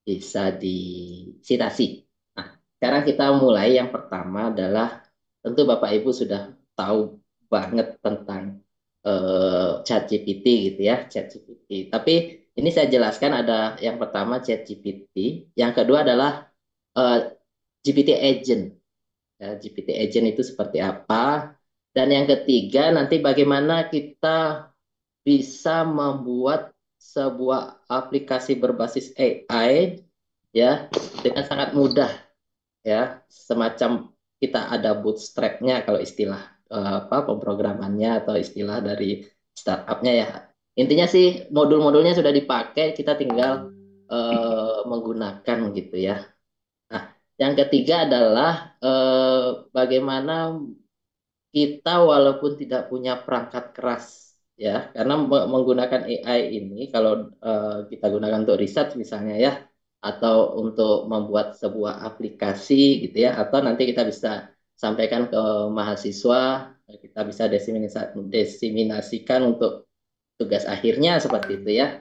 bisa disitasi. Nah, sekarang kita mulai yang pertama adalah tentu Bapak Ibu sudah tahu banget tentang ChatGPT gitu ya, ChatGPT. Tapi ini saya jelaskan ada yang pertama ChatGPT, yang kedua adalah eh, GPT Agent. Ya, GPT Agent itu seperti apa? Dan yang ketiga nanti bagaimana kita bisa membuat sebuah aplikasi berbasis AI ya dengan sangat mudah ya semacam kita ada bootstrapnya kalau istilah apa pemrogramannya atau istilah dari startupnya ya intinya sih modul-modulnya sudah dipakai kita tinggal menggunakan gitu ya. Nah yang ketiga adalah bagaimana kita walaupun tidak punya perangkat keras ya karena menggunakan AI ini kalau kita gunakan untuk riset misalnya ya atau untuk membuat sebuah aplikasi gitu ya atau nanti kita bisa sampaikan ke mahasiswa kita bisa desiminasikan untuk tugas akhirnya seperti itu ya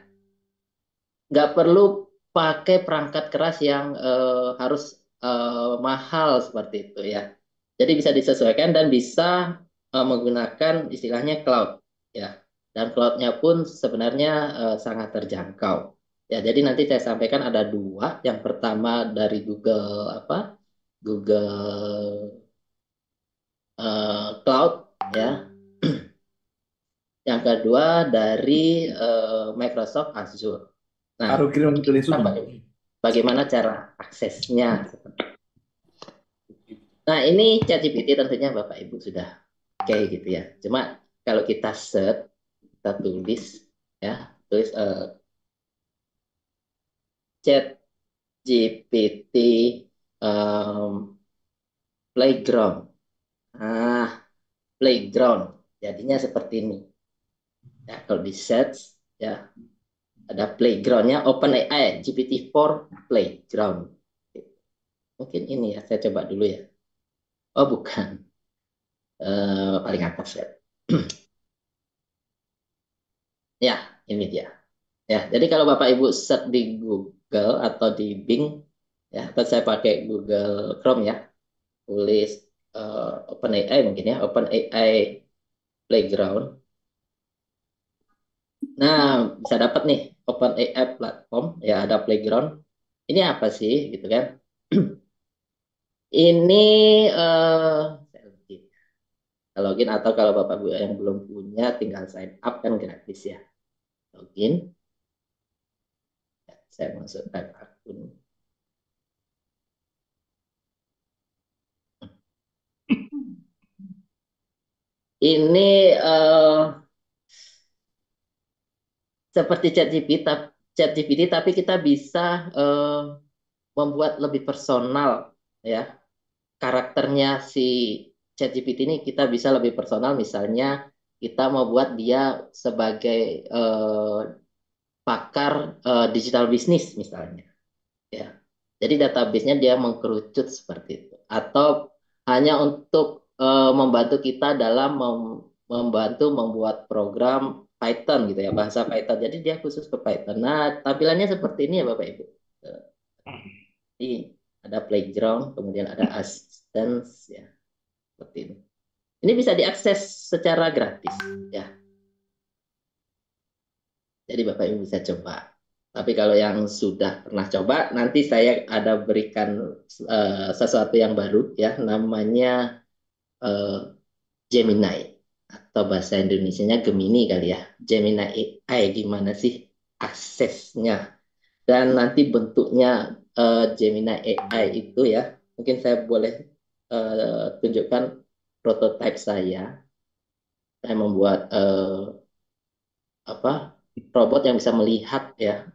nggak perlu pakai perangkat keras yang harus mahal seperti itu ya. Jadi bisa disesuaikan dan bisa menggunakan istilahnya cloud ya. Dan cloudnya pun sebenarnya sangat terjangkau. Ya, jadi nanti saya sampaikan ada dua. Yang pertama dari Google apa? Google cloud ya. Yang kedua dari Microsoft Azure. Nah, Taruh kirim tulis kita bagaimana cara aksesnya? Nah, ini ChatGPT tentunya Bapak Ibu sudah oke gitu ya. Cuma kalau kita search, kita tulis ya, tulis ChatGPT playground. Nah, playground. Jadinya seperti ini. Ya, kalau di search ya ada playgroundnya OpenAI GPT-4 playground. Mungkin ini ya, saya coba dulu ya. Oh bukan, paling atas ya. Ya, ini dia. Ya, jadi kalau Bapak Ibu search di Google atau di Bing, ya, atau saya pakai Google Chrome ya, tulis OpenAI mungkin ya, OpenAI Playground. Nah, bisa dapat nih OpenAI platform, ya ada Playground. Ini apa sih, gitu kan? Ini saya login atau kalau Bapak Ibu yang belum punya, tinggal sign up kan gratis ya. Login, ya, saya masukkan akun. Ini seperti ChatGPT, tapi kita bisa membuat lebih personal ya. Karakternya si ChatGPT ini kita bisa lebih personal, misalnya kita mau buat dia sebagai pakar digital bisnis misalnya ya. Jadi database-nya dia mengkerucut seperti itu, atau hanya untuk membantu kita dalam membantu membuat program Python gitu ya, bahasa Python. Jadi dia khusus ke Python. Nah, tampilannya seperti ini ya Bapak Ibu. Jadi ada playground, kemudian ada assistance ya, seperti ini. Ini bisa diakses secara gratis ya. Jadi Bapak Ibu bisa coba. Tapi kalau yang sudah pernah coba, nanti saya ada berikan sesuatu yang baru ya, namanya Gemini, atau bahasa Indonesianya Gemini kali ya. Gemini AI gimana sih aksesnya? Dan nanti bentuknya Gemini AI itu ya, mungkin saya boleh tunjukkan prototipe saya. Saya membuat robot yang bisa melihat ya,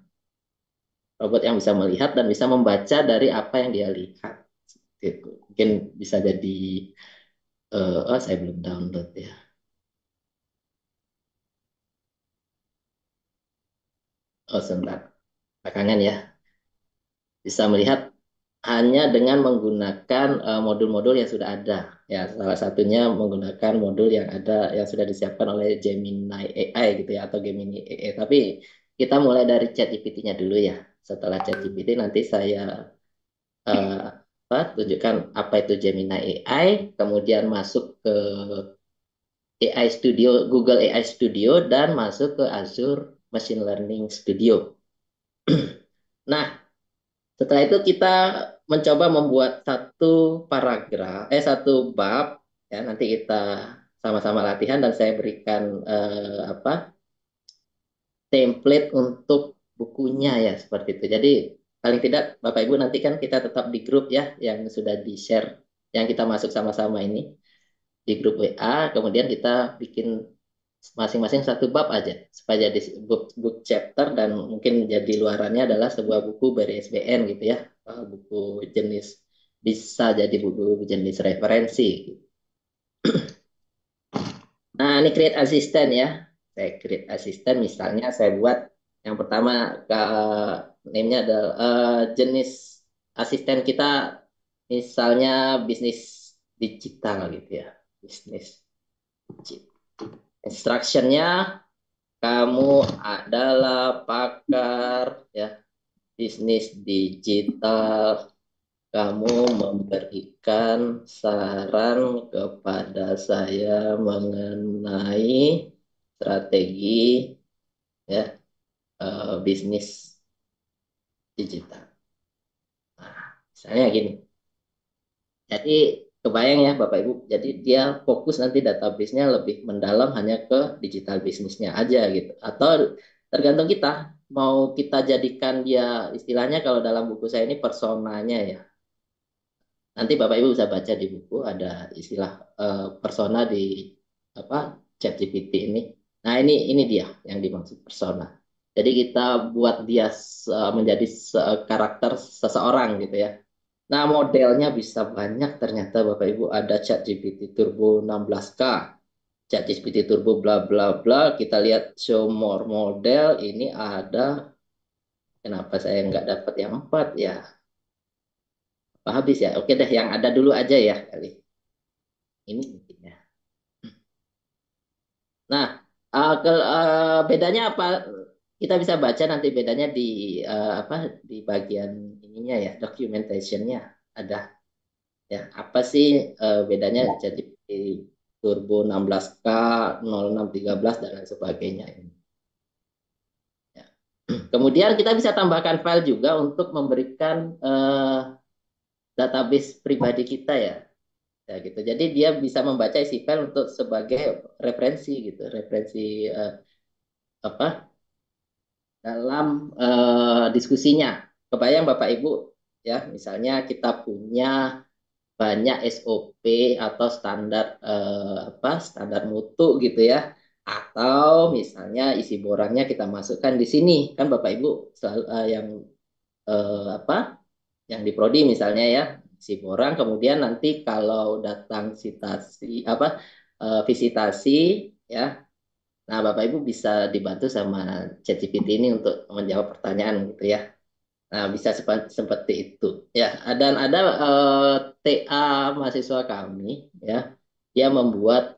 robot yang bisa melihat dan bisa membaca dari apa yang dia lihat. Gitu. Mungkin bisa jadi, oh saya belum download ya. Oh sebentar, belakangan ya. Bisa melihat hanya dengan menggunakan modul-modul yang sudah ada. Ya, salah satunya menggunakan modul yang ada yang sudah disiapkan oleh Gemini AI gitu ya, atau Gemini AI. Tapi kita mulai dari ChatGPT-nya dulu ya. Setelah ChatGPT nanti saya tunjukkan apa itu Gemini AI, kemudian masuk ke AI Studio, Google AI Studio, dan masuk ke Azure Machine Learning Studio. Nah, setelah itu kita mencoba membuat satu paragraf, satu bab, ya nanti kita sama-sama latihan dan saya berikan template untuk bukunya ya seperti itu. Jadi paling tidak Bapak Ibu nanti kan kita tetap di grup ya yang sudah di-share, yang kita masuk sama-sama ini di grup WA, kemudian kita bikin masing-masing satu bab aja supaya jadi book chapter, dan mungkin jadi luarannya adalah sebuah buku ISBN gitu ya, buku jenis, bisa jadi buku jenis referensi. Nah, ini create assistant ya. Saya create assistant, misalnya saya buat yang pertama name-nya adalah jenis asisten kita misalnya bisnis digital gitu ya. Bisnis digital. Instruction-nya, kamu adalah pakar ya bisnis digital. Kamu memberikan saran kepada saya mengenai strategi ya bisnis digital. Nah, misalnya gini. Jadi Kebayang ya Bapak Ibu. Jadi dia fokus nanti database-nya lebih mendalam hanya ke digital bisnisnya aja gitu. Atau tergantung kita mau kita jadikan dia istilahnya kalau dalam buku saya ini personanya ya. Nanti Bapak Ibu bisa baca di buku ada istilah persona di apa ChatGPT ini. Nah, ini dia yang dimaksud persona. Jadi kita buat dia menjadi karakter seseorang gitu ya. Nah, modelnya bisa banyak ternyata Bapak Ibu ada ChatGPT Turbo 16K, ChatGPT Turbo bla bla bla. Kita lihat show more model ini ada. Kenapa saya nggak dapat yang 4 ya? Apa habis ya? Oke deh, yang ada dulu aja ya kali. Ini mungkin ya. Nah, bedanya apa? Kita bisa baca nanti bedanya di apa di bagian ininya ya, documentationnya ada ya. Apa sih bedanya jadi Turbo 16K, 0613 dan lain sebagainya ini. Ya. Kemudian kita bisa tambahkan file juga untuk memberikan database pribadi kita ya. Ya gitu. Jadi dia bisa membaca isi file untuk sebagai referensi gitu, referensi apa dalam diskusinya. Kebayang Bapak Ibu ya, misalnya kita punya banyak SOP atau standar standar mutu gitu ya. Atau misalnya isi borangnya kita masukkan di sini. Kan Bapak Ibu selalu, yang apa? Yang di prodi misalnya ya, isi borang kemudian nanti kalau datang sitasi visitasi ya. Nah, Bapak Ibu bisa dibantu sama ChatGPT ini untuk menjawab pertanyaan gitu ya. Nah, bisa seperti itu. Ya, dan ada TA mahasiswa kami ya, dia membuat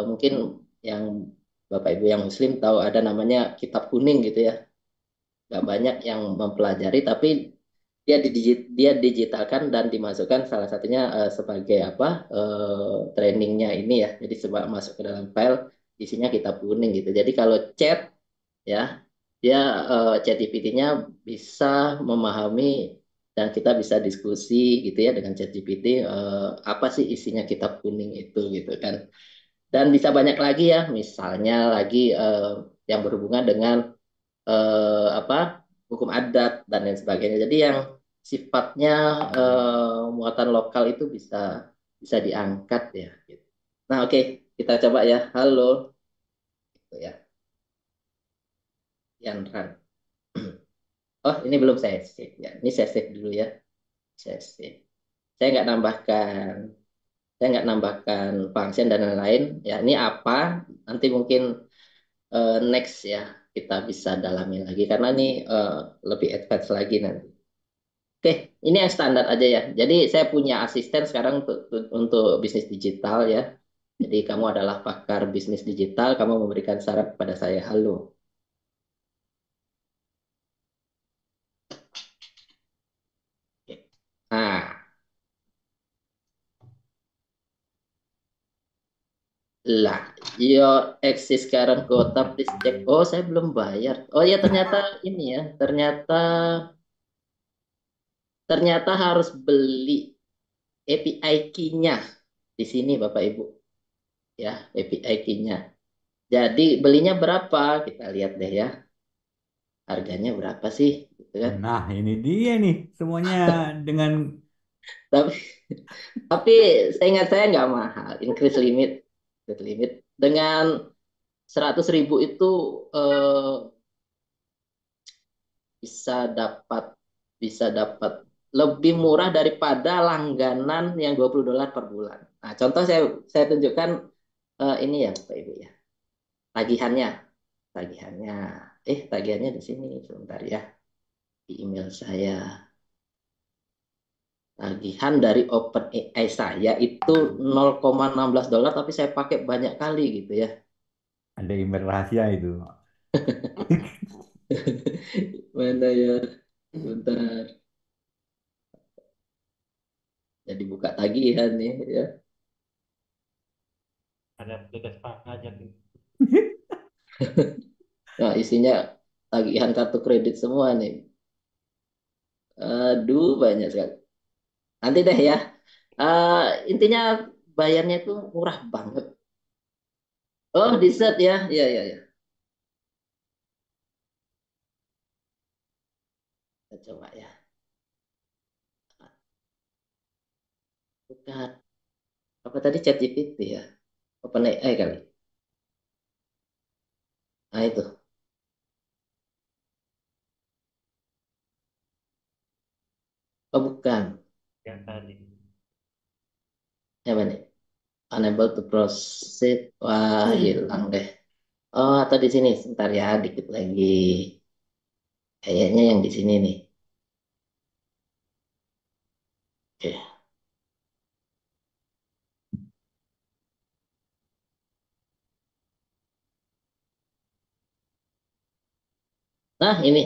mungkin yang Bapak Ibu yang Muslim tahu ada namanya kitab kuning gitu ya. Gak banyak yang mempelajari, tapi dia digitalkan dan dimasukkan salah satunya sebagai trainingnya ini ya. Jadi sebab masuk ke dalam file isinya kitab kuning gitu. Jadi kalau chat ya dia ChatGPT-nya bisa memahami dan kita bisa diskusi gitu ya dengan ChatGPT apa sih isinya kitab kuning itu gitu kan. Dan bisa banyak lagi ya, misalnya lagi yang berhubungan dengan apa hukum adat dan lain sebagainya. Jadi yang sifatnya muatan lokal itu bisa bisa diangkat ya. Gitu. Nah oke, kita coba ya. Halo, gitu ya. Yanran. Oh ini belum saya save ya. Ini saya save dulu ya. Saya save. Saya nggak nambahkan. Saya nggak nambahkan function dan lain-lain. Ya ini apa? Nanti mungkin next ya kita bisa dalami lagi karena ini lebih advance lagi nanti. Oke, ini yang standar aja ya. Jadi saya punya asisten sekarang untuk bisnis digital ya. Jadi kamu adalah pakar bisnis digital, kamu memberikan saran kepada saya. Halo. Oke. Nah, lah, your exist current quota please check. Oh, saya belum bayar. Oh ya, ternyata ini ya, ternyata harus beli API key-nya di sini Bapak Ibu. Ya, API key-nya. Jadi belinya berapa? Kita lihat deh ya. Harganya berapa sih? Gitu kan. Nah, ini dia nih semuanya dengan Tapi tapi saya ingat saya nggak mahal. Increase limit dengan 100.000 itu eh, bisa dapat bisa dapat lebih murah daripada langganan yang $20 per bulan. Nah, contoh saya tunjukkan ini ya Pak Ibu ya. Tagihannya. Tagihannya. Tagihannya di sini sebentar ya. Di email saya. Tagihan dari OpenAI saya itu $0,16 tapi saya pakai banyak kali gitu ya. ada email rahasia itu. Mana ya? Bentar. Jadi buka tagihan nih ya. Ada petugas pajak. Nah, isinya tagihan kartu kredit semua nih. Aduh, banyak sekali. Nanti deh ya, Intinya bayarnya itu murah banget. Oh, dessert ya. Iya, iya, iya. Kita coba ya. Bukan. Apa tadi ChatGPT ya? OpenAI kali. Nah, itu. Oh, bukan. Yang tadi. Apa nih? Unable to proceed. Wah, hilang deh. Oh, atau di sini. Sebentar ya, dikit lagi. Kayaknya yang di sini nih. Oke. Nah, ini.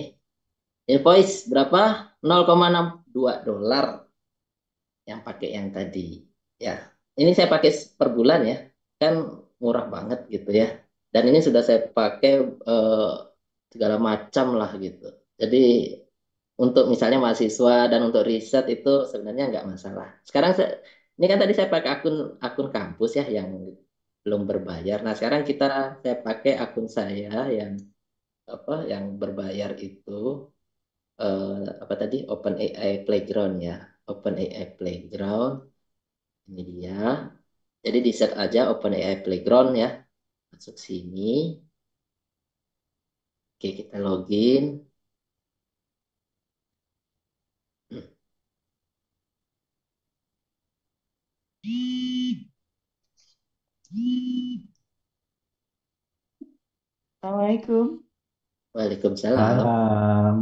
Invoice berapa? 0,62 dolar yang pakai yang tadi. Ya, ini saya pakai per bulan ya. Kan murah banget gitu ya. Dan ini sudah saya pakai eh, segala macam lah gitu. Jadi untuk misalnya mahasiswa dan untuk riset itu sebenarnya nggak masalah. Sekarang ini kan tadi saya pakai akun akun kampus ya yang belum berbayar. Nah, sekarang saya pakai akun saya yang apa yang berbayar itu apa tadi OpenAI Playground ya. OpenAI Playground ini dia. Jadi di set aja OpenAI Playground ya. Masuk sini. Oke, kita login. Assalamualaikum. Waalaikumsalam. Salam.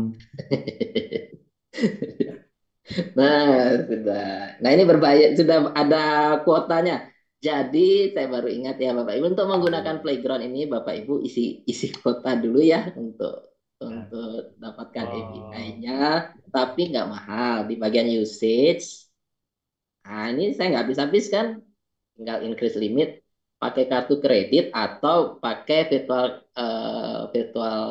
Nah, sudah. Nah, ini berbayar, sudah ada kuotanya. Jadi, saya baru ingat ya Bapak Ibu, untuk menggunakan playground ini Bapak Ibu isi isi kuota dulu ya untuk dapatkan Oh, API-nya, tapi nggak mahal. Di bagian usage, nah ini saya nggak habis-habis kan, tinggal increase limit pakai kartu kredit atau pakai virtual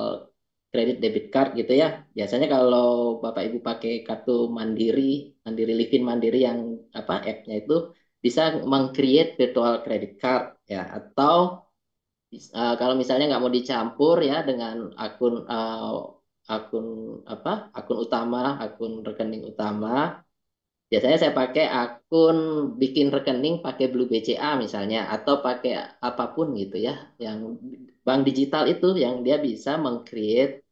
kredit debit card gitu ya. Biasanya kalau Bapak Ibu pakai kartu Mandiri, Mandiri Livin Mandiri yang apa app-nya itu bisa meng-create virtual credit card ya atau kalau misalnya nggak mau dicampur ya dengan akun apa akun utama, akun rekening utama. Biasanya saya pakai akun bikin rekening pakai Blue BCA misalnya atau pakai apapun gitu ya. Yang bank digital itu yang dia bisa meng-create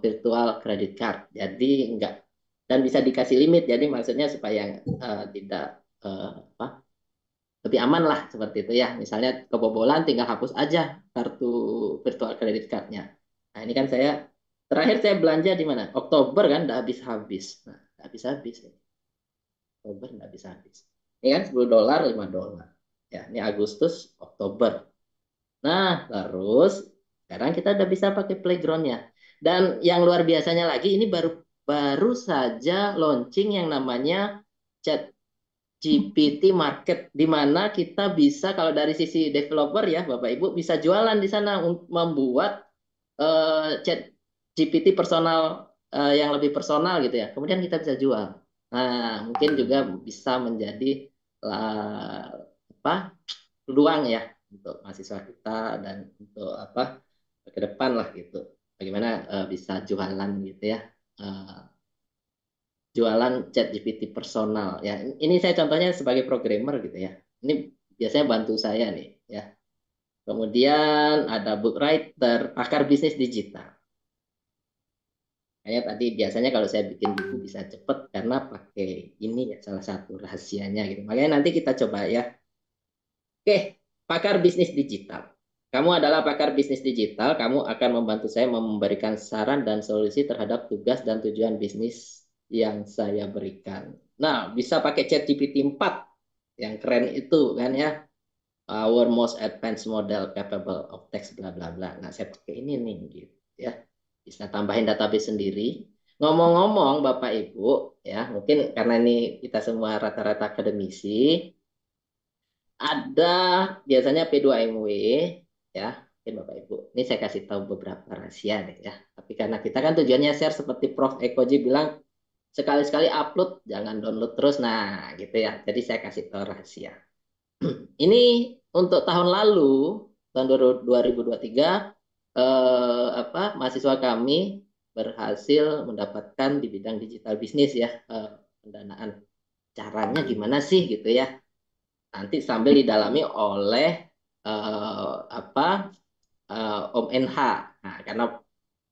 virtual credit card. Jadi enggak dan bisa dikasih limit. Jadi maksudnya supaya tidak apa lebih aman lah seperti itu ya. Misalnya kebobolan tinggal hapus aja kartu virtual credit cardnya. Nah ini kan saya terakhir saya belanja di mana? Oktober kan udah habis-habis. Nah, udah habis-habis. Oktober nggak bisa habis. Ini kan 10 dolar, 5 dolar. Ya, ini Agustus, Oktober. Nah, terus sekarang kita udah bisa pakai playgroundnya. Dan yang luar biasanya lagi, ini baru baru saja launching yang namanya Chat GPT Market, di mana kita bisa kalau dari sisi developer ya, Bapak Ibu bisa jualan di sana untuk membuat Chat GPT personal yang lebih personal gitu ya. Kemudian kita bisa jual. Nah, mungkin juga bisa menjadi lah, apa peluang ya untuk mahasiswa kita dan untuk apa ke depan lah gitu. Bagaimana bisa jualan gitu ya. Eh, Jualan chat GPT personal ya. Ini saya contohnya sebagai programmer gitu ya. Ini biasanya bantu saya nih ya. Kemudian ada book writer, pakar bisnis digital. Kayak tadi biasanya kalau saya bikin buku bisa cepet karena pakai ini ya salah satu rahasianya gitu. Makanya nanti kita coba ya. Oke, pakar bisnis digital. Kamu adalah pakar bisnis digital, kamu akan membantu saya memberikan saran dan solusi terhadap tugas dan tujuan bisnis yang saya berikan. Nah, bisa pakai chat GPT 4 yang keren itu kan ya. Our most advanced model capable of text bla bla bla. Nah, saya pakai ini nih gitu ya. Bisa tambahin database sendiri. Ngomong-ngomong Bapak Ibu ya, mungkin karena ini kita semua rata-rata akademisi, ada biasanya P2MW ya, mungkin Bapak Ibu. Ini saya kasih tahu beberapa rahasia nih ya. Tapi karena kita kan tujuannya share seperti Prof. Eko Ji bilang sekali-sekali upload, jangan download terus. Nah, gitu ya. Jadi saya kasih tahu rahasia. Ini untuk tahun lalu, tahun 2023, mahasiswa kami berhasil mendapatkan di bidang digital bisnis ya, pendanaan. Caranya gimana sih gitu ya? Nanti sambil didalami oleh Om NH. Nah, karena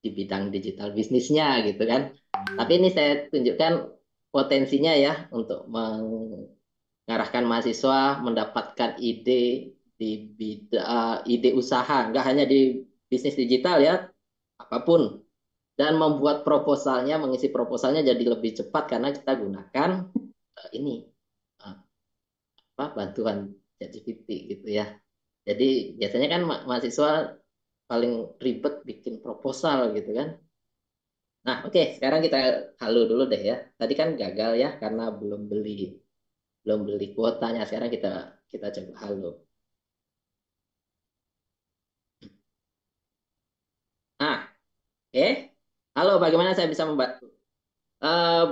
di bidang digital bisnisnya gitu kan. Tapi ini saya tunjukkan potensinya ya untuk mengarahkan mahasiswa mendapatkan ide di bidang ide usaha, nggak hanya di bisnis digital ya, apapun. Dan membuat proposalnya, mengisi proposalnya jadi lebih cepat karena kita gunakan ini eh, bantuan ChatGPT gitu ya. Jadi biasanya kan mahasiswa paling ribet bikin proposal gitu kan. Nah, oke, sekarang kita halo dulu deh ya. Tadi kan gagal ya karena belum beli kuotanya. Sekarang kita kita coba halo. Nah, oke. Halo, bagaimana saya bisa membantu?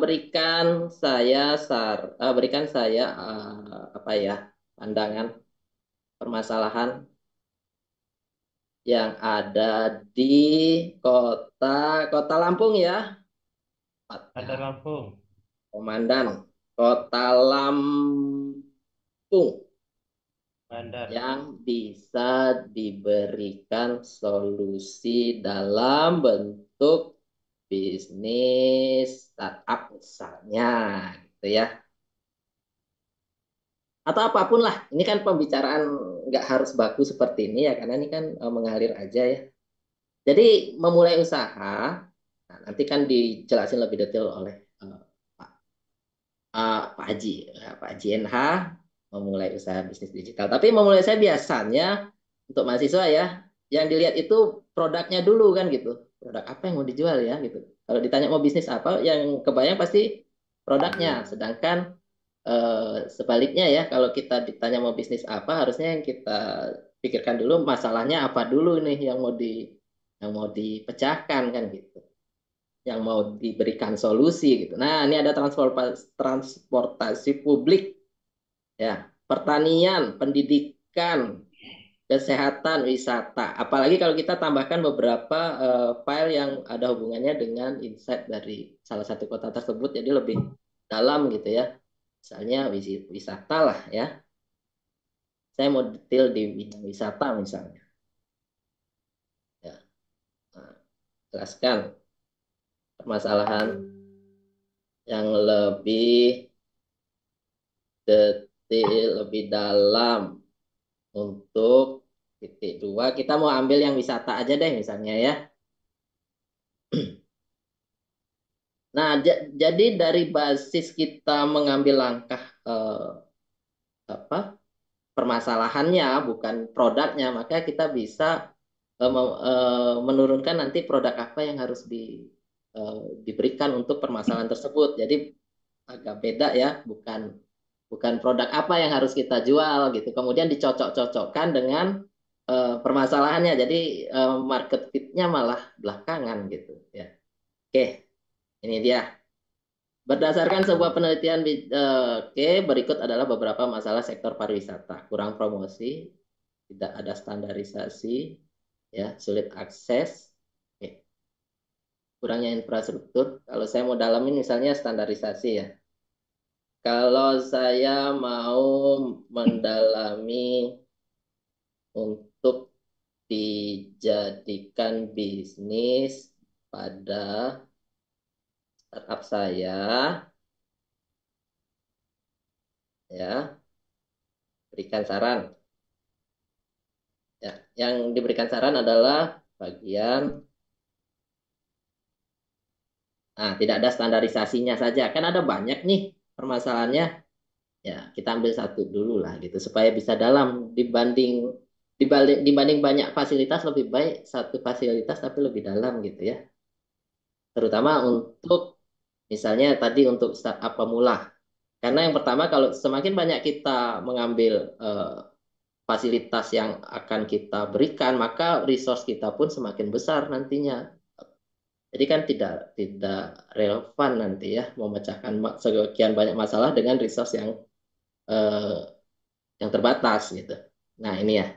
Berikan saya apa ya, pandangan permasalahan yang ada di kota kota Lampung ya. Ada Lampung. Komandan Kota Lampung Bandar. yang bisa diberikan solusi dalam bentuk bisnis startup misalnya gitu ya. Atau apapun lah, ini kan pembicaraan nggak harus baku seperti ini ya, karena ini kan mengalir aja ya. Jadi memulai usaha, nah, nanti kan dijelasin lebih detail oleh Pak Haji, Pak Haji NH memulai usaha bisnis digital. Tapi memulai saya biasanya untuk mahasiswa ya, yang dilihat itu produknya dulu kan gitu. Produk apa yang mau dijual ya gitu. Kalau ditanya mau bisnis apa, yang kebayang pasti produknya. Sedangkan sebaliknya ya, kalau kita ditanya mau bisnis apa, harusnya yang kita pikirkan dulu masalahnya apa dulu nih yang mau dipecahkan kan gitu, yang mau diberikan solusi gitu. Nah, ini ada transportasi publik, ya, pertanian, pendidikan, kesehatan, wisata. Apalagi kalau kita tambahkan beberapa file yang ada hubungannya dengan insight dari salah satu kota tersebut, jadi lebih dalam gitu ya. Misalnya wisata lah ya. Saya mau detail di bidang wisata misalnya. Ya, nah, jelaskan permasalahan yang lebih detil, lebih dalam untuk titik dua. Kita mau ambil yang wisata aja deh misalnya ya. Nah, jadi dari basis kita mengambil langkah apa permasalahannya bukan produknya, maka kita bisa menurunkan nanti produk apa yang harus diberikan untuk permasalahan tersebut. Jadi agak beda ya, bukan produk apa yang harus kita jual gitu. Kemudian dicocok-cocokkan dengan permasalahannya. Jadi market fit-nya malah belakangan gitu ya. Oke, ini dia. Berdasarkan sebuah penelitian, berikut adalah beberapa masalah sektor pariwisata. Kurang promosi, tidak ada standarisasi, ya, sulit akses, kurangnya infrastruktur. Kalau saya mau dalamin misalnya standarisasi ya. Kalau saya mau mendalami untuk dijadikan bisnis pada startup saya, ya, berikan saran. Ya, yang diberikan saran adalah bagian, nah, tidak ada standarisasinya saja. Kan ada banyak nih permasalahannya. Ya, kita ambil satu dulu lah gitu supaya bisa dalam dibanding banyak fasilitas, lebih baik satu fasilitas tapi lebih dalam gitu ya. Terutama untuk misalnya tadi untuk startup pemula. Karena yang pertama kalau semakin banyak kita mengambil fasilitas yang akan kita berikan, maka resource kita pun semakin besar nantinya. Jadi kan tidak relevan nanti ya memecahkan sekian banyak masalah dengan resource eh, yang terbatas gitu. Nah ini ya.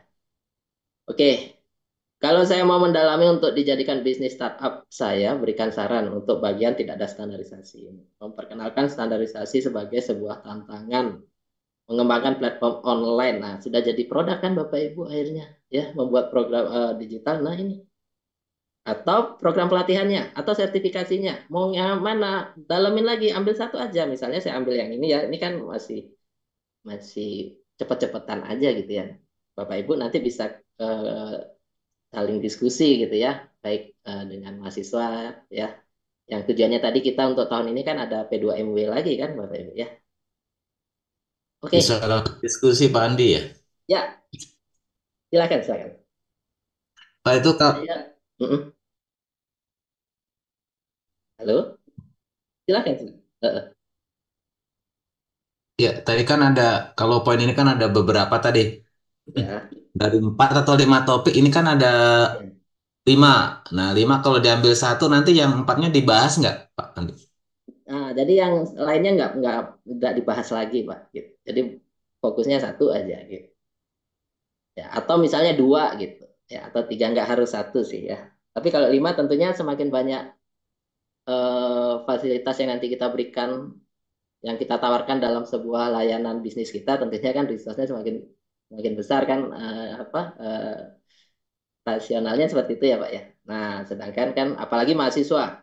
Oke, kalau saya mau mendalami untuk dijadikan bisnis startup, saya berikan saran untuk bagian tidak ada standarisasi. Memperkenalkan standarisasi sebagai sebuah tantangan. Mengembangkan platform online. Nah, sudah jadi produk kan Bapak Ibu akhirnya. Ya, membuat program digital. Nah ini. Atau program pelatihannya, atau sertifikasinya. Mau yang mana? Dalamin lagi, ambil satu aja. Misalnya saya ambil yang ini ya. Ini kan masih masih cepet-cepetan aja gitu ya. Bapak Ibu nanti bisa saling diskusi gitu ya, baik dengan mahasiswa ya. Yang tujuannya tadi kita untuk tahun ini kan ada P2MW lagi kan Bapak Ibu ya. Bisa Oke, langsung diskusi Pak Andi ya. ya silakan silakan. Pak itu Kak, Saya, halo, silakan. Silakan. ya tadi kan ada, kalau poin ini kan ada beberapa tadi. Ya, Dari 4 atau 5 topik, ini kan ada ya. 5. Nah, 5 kalau diambil satu, nanti yang 4-nya dibahas nggak, Pak Andi? Nah, jadi yang lainnya nggak dibahas lagi Pak. Gitu. Jadi fokusnya satu aja gitu. Ya, atau misalnya dua gitu. Ya, atau tiga nggak harus satu sih ya. Tapi kalau lima tentunya semakin banyak fasilitas yang nanti kita berikan, yang kita tawarkan dalam sebuah layanan bisnis kita, tentunya kan resource-nya semakin semakin besar kan rasionalnya seperti itu ya Pak ya. Nah, sedangkan kan apalagi mahasiswa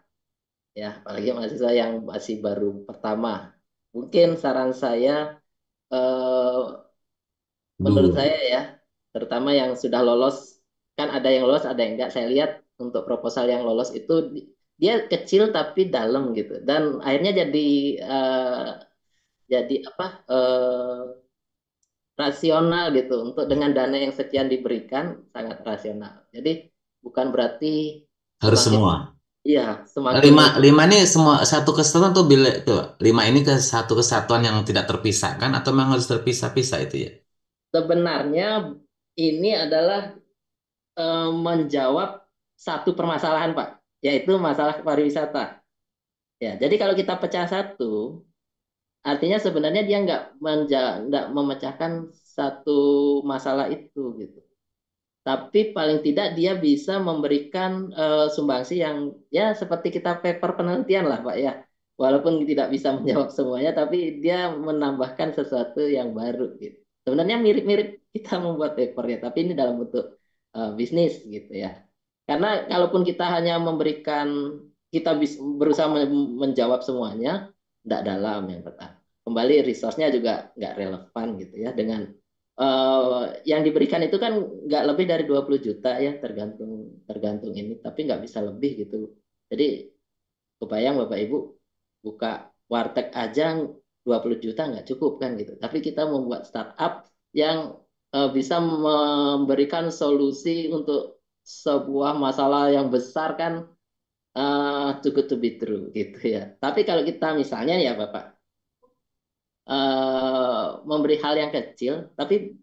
ya, apalagi mahasiswa yang masih baru pertama. Mungkin saran saya eh, menurut Dua. saya ya, terutama yang sudah lolos, kan ada yang lolos, ada yang enggak. Saya lihat untuk proposal yang lolos itu dia kecil tapi dalam gitu, dan akhirnya jadi apa rasional gitu. Untuk dengan dana yang sekian diberikan sangat rasional. Jadi bukan berarti Harus semakin semua. iya semakin Lima, rumit. lima ini semua satu kesatuan tuh bila tuh. 5 ini ke satu kesatuan yang tidak terpisahkan atau memang harus terpisah-pisah itu ya? Sebenarnya ini adalah menjawab satu permasalahan Pak, yaitu masalah pariwisata. Ya, jadi kalau kita pecah satu, artinya sebenarnya dia nggak memecahkan satu masalah itu gitu. Tapi paling tidak dia bisa memberikan sumbangsi yang ya seperti kita paper penelitian lah Pak ya. Walaupun tidak bisa menjawab semuanya, tapi dia menambahkan sesuatu yang baru gitu. Sebenarnya mirip-mirip kita membuat papernya, tapi ini dalam bentuk bisnis gitu ya. Karena kalaupun kita hanya memberikan, kita berusaha menjawab semuanya, tidak dalam yang pertama. Kembali resource-nya juga nggak relevan gitu ya dengan yang diberikan itu kan nggak lebih dari 20 juta ya, tergantung tergantung ini, tapi nggak bisa lebih gitu. Jadi kebayang Bapak Ibu buka warteg aja 20 juta nggak cukup kan gitu. Tapi kita membuat startup yang bisa memberikan solusi untuk sebuah masalah yang besar kan, too good to be true gitu ya. Tapi kalau kita misalnya ya Bapak memberi hal yang kecil tapi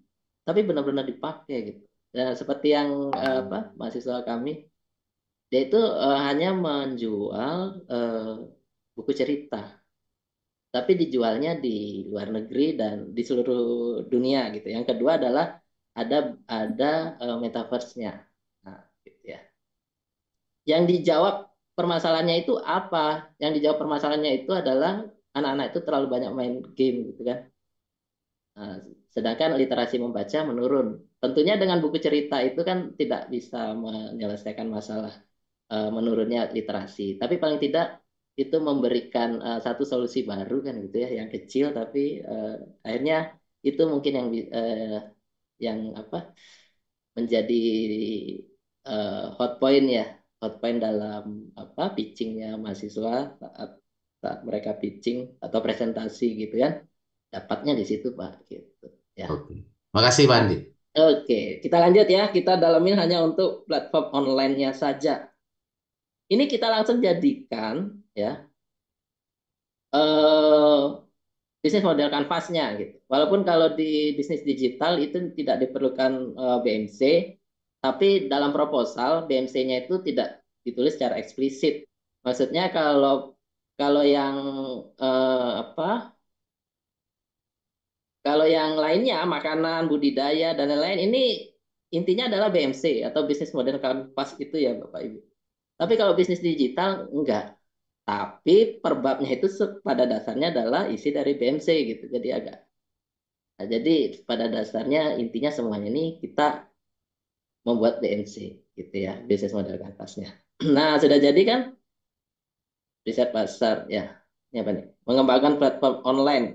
benar-benar dipakai gitu. Dan seperti yang apa mahasiswa kami, dia itu hanya menjual buku cerita, tapi dijualnya di luar negeri dan di seluruh dunia gitu. Yang kedua adalah ada metaverse-nya. Nah, gitu ya. Yang dijawab permasalahannya itu apa? Yang dijawab permasalahannya itu adalah anak-anak itu terlalu banyak main game gitu kan. Nah, sedangkan literasi membaca menurun. Tentunya dengan buku cerita itu kan tidak bisa menyelesaikan masalah menurunnya literasi. Tapi paling tidak itu memberikan satu solusi baru kan gitu ya, yang kecil tapi akhirnya itu mungkin yang apa menjadi hot point ya, hot point dalam apa pitchingnya mahasiswa saat mereka pitching atau presentasi gitu kan, dapatnya di situ Pak gitu ya. Oke. Makasih Pak Nah, Andi. oke, kita lanjut ya. Kita dalamin hanya untuk platform online-nya saja. Ini kita langsung jadikan ya eh, bisnis model kanvasnya gitu. Walaupun kalau di bisnis digital itu tidak diperlukan BMC, tapi dalam proposal BMC-nya itu tidak ditulis secara eksplisit. Maksudnya kalau kalau yang apa? Kalau yang lainnya makanan, budidaya dan lain-lain ini intinya adalah BMC atau bisnis model kanvas itu ya Bapak Ibu. Tapi kalau bisnis digital enggak. Tapi perbabnya itu pada dasarnya adalah isi dari BMC gitu. Jadi agak. Nah, jadi pada dasarnya intinya semuanya ini kita membuat BMC gitu ya, bisnis model kanvasnya. Nah, sudah jadi kan riset pasar ya. Ini apa nih? Mengembangkan platform online.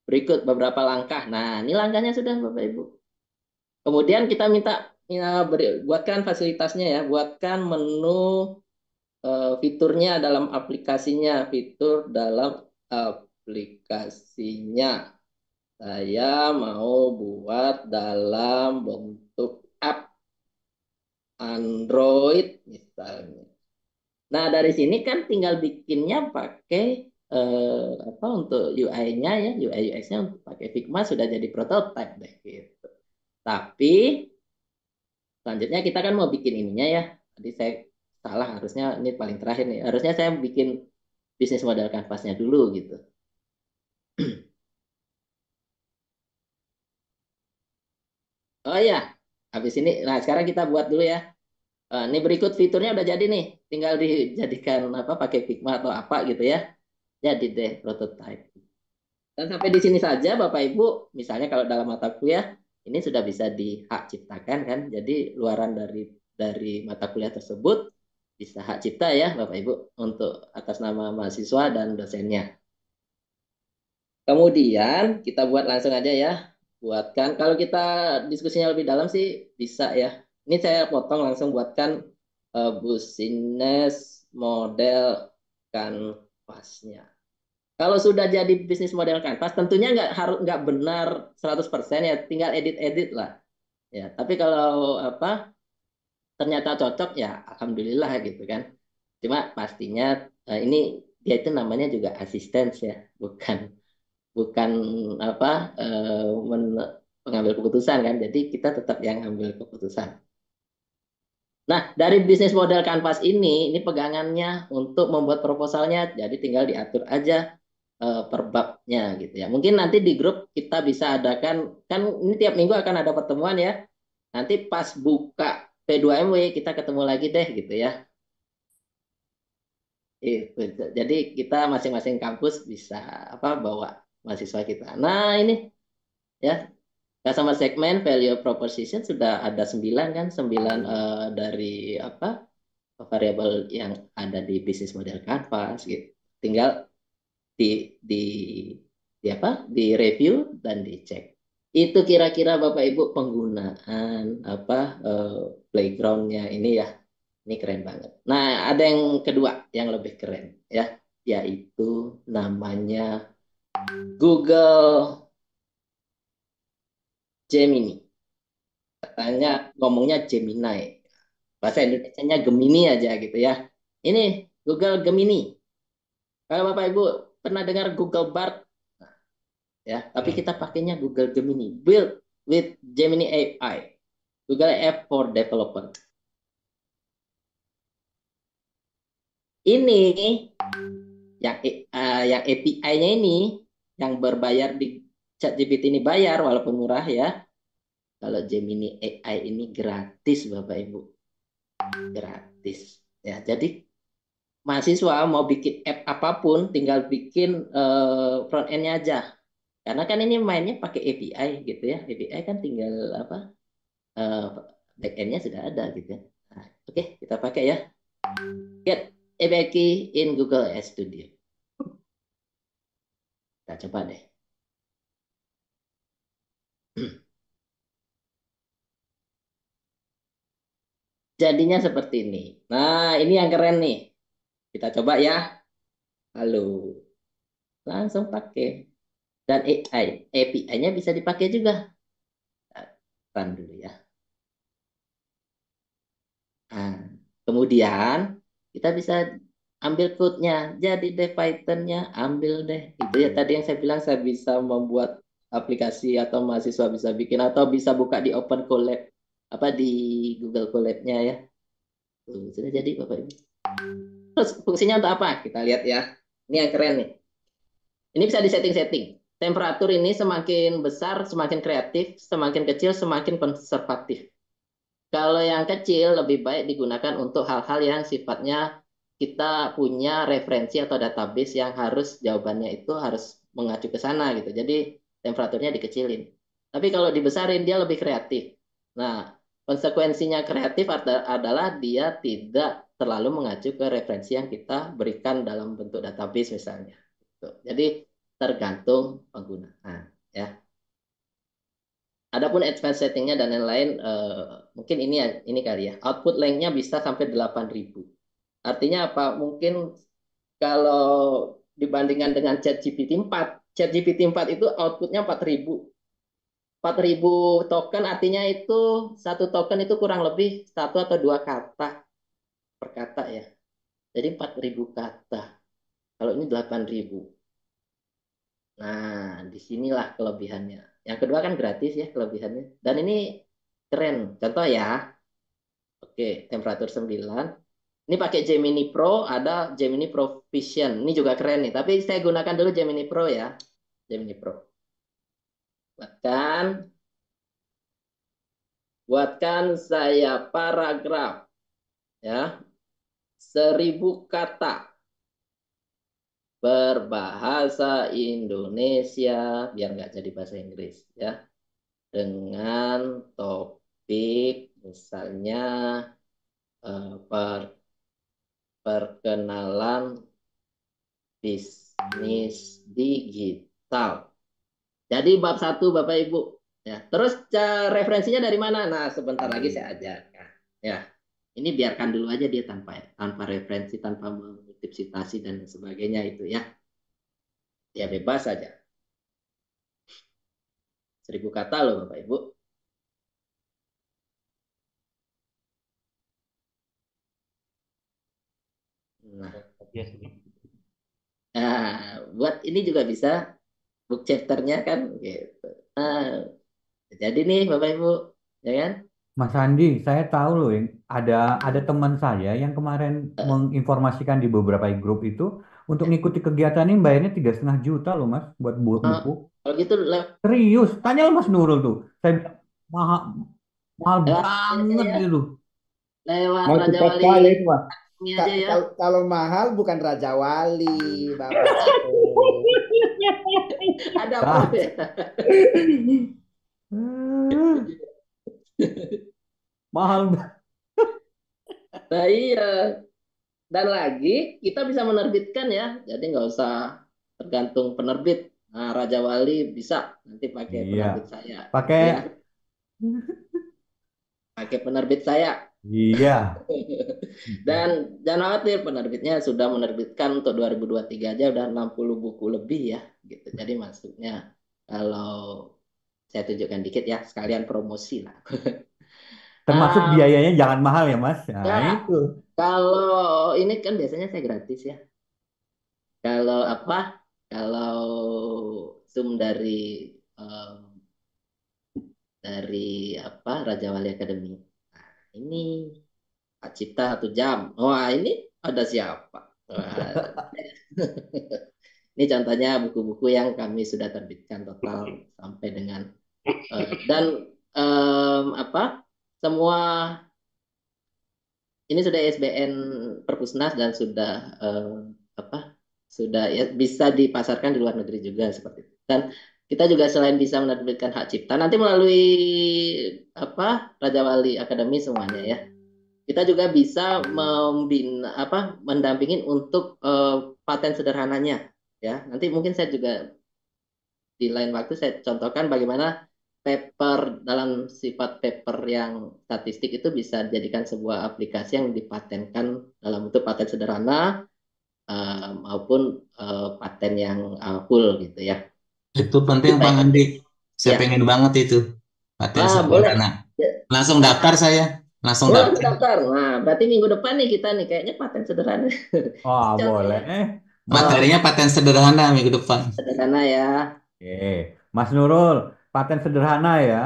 Berikut beberapa langkah. Nah, ini langkahnya sudah Bapak Ibu. Kemudian kita minta ya, buatkan fasilitasnya ya, buatkan menu fiturnya dalam aplikasinya, fitur dalam aplikasinya. Saya mau buat dalam bentuk app Android misalnya. Nah, dari sini kan tinggal bikinnya pakai apa untuk UI-nya ya, UI UX-nya untuk pakai Figma sudah jadi prototype deh gitu. Tapi selanjutnya kita kan mau bikin ininya ya. Tadi saya salah, harusnya ini paling terakhir nih. Harusnya saya bikin bisnis model kanvasnya dulu gitu. Oh iya, habis ini. Nah, sekarang kita buat dulu ya. Ini berikut fiturnya udah jadi nih. Tinggal dijadikan apa pakai Figma atau apa gitu ya. Jadi deh prototype. Dan sampai di sini saja Bapak Ibu, misalnya kalau dalam mata kuliah ini sudah bisa di hak ciptakan kan. Jadi luaran dari mata kuliah tersebut bisa hak cipta ya Bapak Ibu untuk atas nama mahasiswa dan dosennya. Kemudian kita buat langsung aja ya. Buatkan kalau kita diskusinya lebih dalam sih bisa ya. Ini saya potong langsung buatkan business model kanvasnya. Kalau sudah jadi bisnis model kanvas, tentunya nggak benar 100% ya, tinggal edit-edit lah. Ya, tapi kalau apa ternyata cocok ya alhamdulillah gitu kan. Cuma pastinya ini dia itu namanya juga asisten ya, bukan bukan apa pengambil keputusan kan. Jadi kita tetap yang ambil keputusan. Nah, dari bisnis model kanvas ini pegangannya untuk membuat proposalnya, jadi tinggal diatur aja per babnya gitu ya. Mungkin nanti di grup kita bisa adakan, kan ini tiap minggu akan ada pertemuan ya. Nanti pas buka P2MW kita ketemu lagi deh gitu ya. Itu. Jadi kita masing-masing kampus bisa apa bawa mahasiswa kita. Nah ini ya, customer segment value proposition sudah ada 9 kan, 9 dari apa variabel yang ada di bisnis model Canvas gitu. Tinggal di di di apa di review dan dicek. Itu kira-kira Bapak Ibu penggunaan apa playgroundnya ini ya. Ini keren banget. Nah, ada yang kedua yang lebih keren ya, yaitu namanya Google Gemini. Katanya ngomongnya Gemini. Bahasa Indonesianya Gemini aja gitu ya. Ini Google Gemini. Kalau Bapak Ibu pernah dengar Google Bard ya, tapi kita pakainya Google Gemini. Build with Gemini AI. Google App for Developer. Ini yang API-nya ini yang berbayar di ChatGPT ini bayar walaupun murah ya. Kalau Gemini AI ini gratis Bapak Ibu. Gratis. Ya, jadi mahasiswa mau bikin app apapun tinggal bikin front end-nya aja. Karena kan ini mainnya pakai API gitu ya. API kan tinggal apa? Back end-nya sudah ada gitu ya. Nah, oke, kita pakai ya. Get API key in Google Studio. Kita coba deh. Jadinya seperti ini. Nah, ini yang keren nih. Kita coba ya. Halo. Langsung pakai. Dan API-nya bisa dipakai juga. Run dulu ya. Nah, kemudian kita bisa ambil code-nya. Jadi deh Python-nya, ambil deh. Itu ya tadi yang saya bilang saya bisa membuat aplikasi atau mahasiswa bisa bikin atau bisa buka di Open Collab apa di Google Colab-nya ya. Tuh, sudah jadi Bapak Ibu. Terus fungsinya untuk apa? Kita lihat ya. Ini yang keren nih. Ini bisa disetting-setting. Temperatur ini semakin besar, semakin kreatif, semakin kecil, semakin konservatif. Kalau yang kecil lebih baik digunakan untuk hal-hal yang sifatnya kita punya referensi atau database yang harus jawabannya itu harus mengacu ke sana gitu. Jadi temperaturnya dikecilin. Tapi kalau dibesarin dia lebih kreatif. Nah, konsekuensinya kreatif adalah dia tidak terlalu mengacu ke referensi yang kita berikan dalam bentuk database misalnya. Gitu. Jadi tergantung penggunaan ya. Adapun advanced settingnya dan lain-lain mungkin ini kali ya. Output length-nya bisa sampai 8.000. Artinya apa? Mungkin kalau dibandingkan dengan ChatGPT 4, ChatGPT 4 itu outputnya 4.000. 4.000 token artinya itu satu token itu kurang lebih satu atau dua kata per kata ya. Jadi 4.000 kata. Kalau ini 8.000. Nah, disinilah kelebihannya. Yang kedua kan gratis ya kelebihannya. Dan ini keren. Contoh ya. Oke, temperatur 9. Ini pakai Gemini Pro, ada Gemini Pro Vision. Ini juga keren nih. Tapi saya gunakan dulu Gemini Pro ya. Gemini Pro. Buatkan saya paragraf. Ya. 1.000 kata. Berbahasa Indonesia. Biar nggak jadi bahasa Inggris ya. Dengan topik misalnya perkenalan bisnis digital. Jadi bab 1 Bapak Ibu. Ya, terus referensinya dari mana? Nah, sebentar lagi saya ajarkan. Ya, ini biarkan dulu aja dia tanpa referensi, tanpa mengutip citasi dan sebagainya itu ya. Ya bebas saja. 1.000 kata loh Bapak Ibu. Nah, buat ini juga bisa book chapternya kan gitu. Nah, jadi nih Bapak Ibu, ya kan? Mas Andi, saya tahu loh, ada teman saya yang kemarin menginformasikan di beberapa grup itu untuk ngikuti kegiatan ini bayarnya 3,5 juta loh Mas buat buku. Kalau gitu Serius, tanya Mas Nurul tuh. Saya bilang, mahal, mahal banget ya. gitu. Lewat Mau Raja cepat Wali kali itu, Mas. ini aja ya. Kalau mahal bukan Raja Wali, Bapak. Ada Prof ya. Mahal. Nah iya. Dan lagi kita bisa menerbitkan ya. Jadi nggak usah tergantung penerbit. Nah, Raja Wali bisa nanti pakai penerbit saya. Pakai ya. Pakai penerbit saya. Iya. Dan jangan khawatir penerbitnya sudah menerbitkan untuk 2023 aja udah 60 buku lebih ya gitu. Jadi maksudnya kalau saya tunjukkan dikit ya sekalian promosi lah. Termasuk biayanya jangan mahal ya Mas. Nah, ya, itu. kalau ini kan biasanya saya gratis ya. Kalau apa? Kalau Zoom dari apa Raja Wali Academy. Nah, ini Pak Cipta 1 jam. Wah, ini ada siapa? Wah. Ini contohnya buku-buku yang kami sudah terbitkan total sampai dengan dan apa? Semua ini sudah ISBN Perpusnas dan sudah apa? Sudah ya, bisa dipasarkan di luar negeri juga seperti itu. Dan kita juga selain bisa menerbitkan hak cipta nanti melalui apa? Raja Wali Academy semuanya ya. Kita juga bisa mendampingin untuk paten sederhananya ya. Nanti mungkin saya juga di lain waktu saya contohkan bagaimana paper dalam sifat paper yang statistik itu bisa dijadikan sebuah aplikasi yang dipatenkan dalam bentuk paten sederhana maupun paten yang full gitu ya. Itu penting Pak Andi. Saya pengen banget itu paten sederhana. Langsung daftar saya. Langsung daftar. Nah, berarti minggu depan nih kita nih kayaknya paten sederhana. Oh, boleh. Materinya paten sederhana minggu depan. Sederhana ya. Oke, Mas Nurul, paten sederhana ya.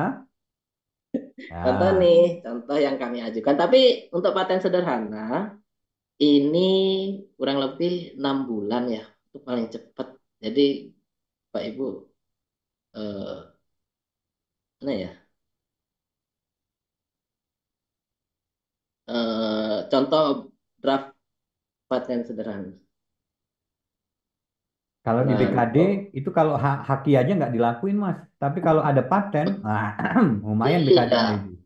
Contoh nih, contoh yang kami ajukan. Tapi untuk paten sederhana, Ini kurang lebih 6 bulan ya, itu paling cepat. Jadi Pak Ibu, eh, mana ya? Contoh draft paten sederhana. Kalau di Nah, BKD itu kalau haki aja nggak dilakuin Mas. Tapi kalau ada paten, nah, lumayan BKD-nya iya, itu.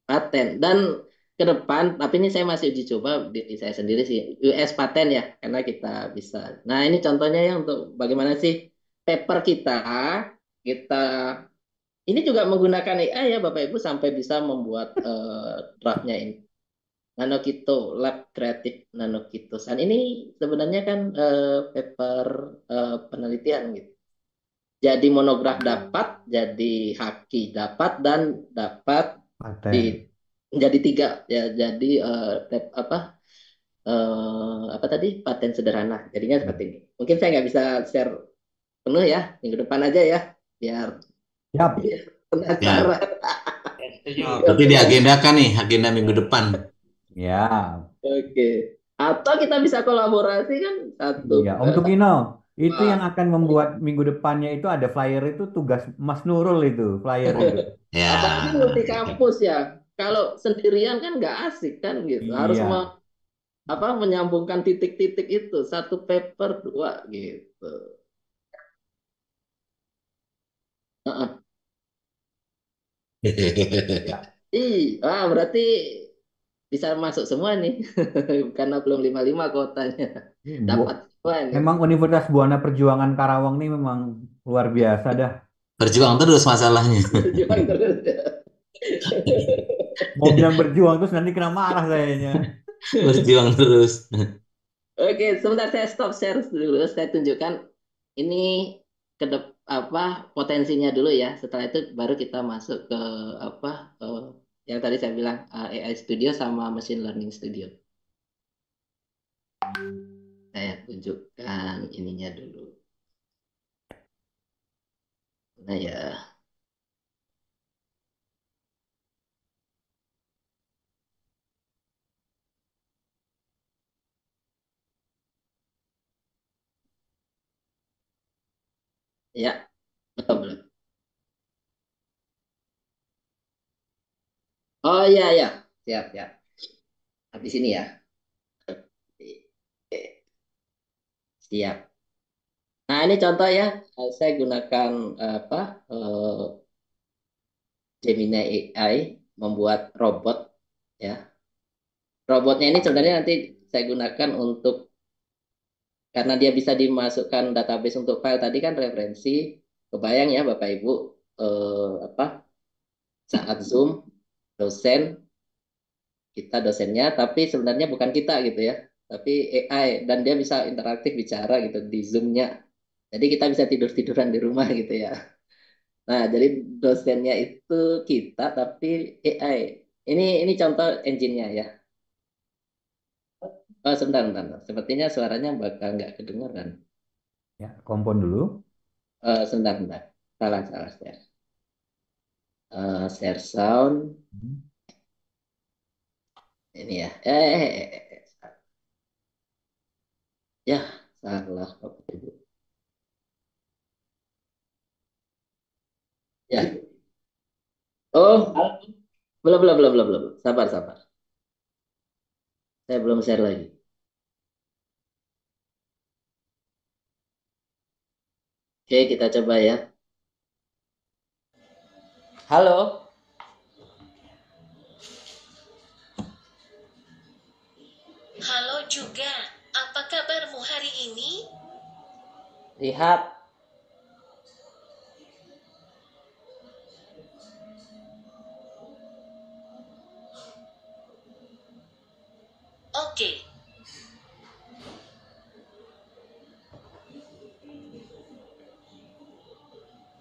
paten. Dan ke depan, tapi ini saya masih uji coba di saya sendiri sih, US paten ya, karena kita bisa. Nah, ini contohnya ya untuk bagaimana sih paper kita ini juga menggunakan AI ya Bapak Ibu sampai bisa membuat draftnya ini. Nanokito Lab Kreatif Nanokitosan ini sebenarnya kan paper penelitian gitu. Jadi monograf dapat, jadi haki dapat dan dapat Paten. di jadi 3 ya. Jadi apa tadi paten sederhana. Jadinya seperti ini. Mungkin saya nggak bisa share penuh ya, minggu depan aja ya, biar Siap. Ya, penasaran. Setuju. berarti diagendakan nih, agenda minggu depan. Ya. Oke. Atau kita bisa kolaborasi kan Iya, satu. Om Tukino, itu yang Wah, akan membuat minggu depannya itu ada flyer itu tugas Mas Nurul itu, flyer itu. apalagi Ya, multi itu. kampus ya. Kalau sendirian kan nggak asik kan gitu. Harus Iya. menyambungkan titik-titik itu satu paper dua gitu. Heeh. Ya. Berarti bisa masuk semua nih karena belum 55 kotanya. Dapat semua nih. Memang Universitas Buana Perjuangan Karawang ini memang luar biasa dah. Berjuang terus masalahnya. Berjuang terus. Mau bilang berjuang terus nanti kena marah kayaknya. Berjuang terus. Oke, sebentar saya stop share dulu. Saya tunjukkan ini potensinya dulu ya. Setelah itu baru kita masuk ke apa yang tadi saya bilang AI Studio sama Machine Learning Studio. Saya tunjukkan ininya dulu. Nah ya, ya, betul belum? Oh iya ya, siap ya. Habis ini ya. Oke, siap. Nah ini contoh ya, saya gunakan apa Gemini AI membuat robot ya. Robotnya ini sebenarnya nanti saya gunakan untuk karena dia bisa dimasukkan database untuk file tadi kan referensi. Kebayang ya Bapak Ibu apa saat Zoom dosen kita dosennya tapi sebenarnya bukan kita gitu ya. Tapi AI dan dia bisa interaktif bicara gitu di Zoom-nya. Jadi kita bisa tidur-tiduran di rumah gitu ya. Nah, jadi dosennya itu kita tapi AI. Ini contoh engine-nya ya. Oh, sebentar, sebentar. Sepertinya suaranya bakal nggak kedengaran. Ya, kompon dulu. Sebentar, sebentar. Salah, salah share. Share sound. Ini ya. Ya, salah. Bapak Ibu. Ya. Oh, belum, belum, belum, belum, belum. Sabar, sabar. Saya belum share lagi. Oke, kita coba ya. Halo. Halo juga, apa kabarmu hari ini? Lihat. Oke.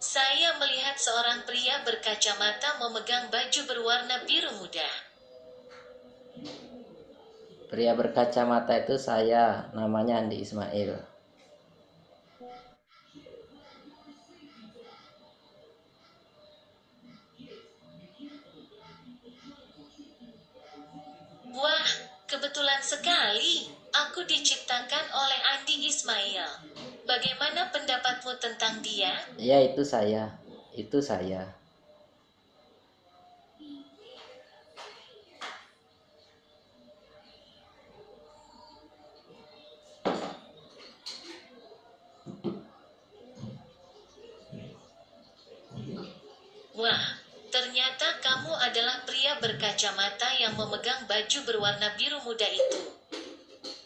Saya melihat seorang pria berkacamata memegang baju berwarna biru muda. Pria berkacamata itu saya, namanya Andi Ismail. Wah, kebetulan sekali. diciptakan oleh Andi Ismail. Bagaimana pendapatmu tentang dia? Ya, itu saya. Itu saya. Wah, ternyata kamu adalah pria berkacamata yang memegang baju berwarna biru muda itu.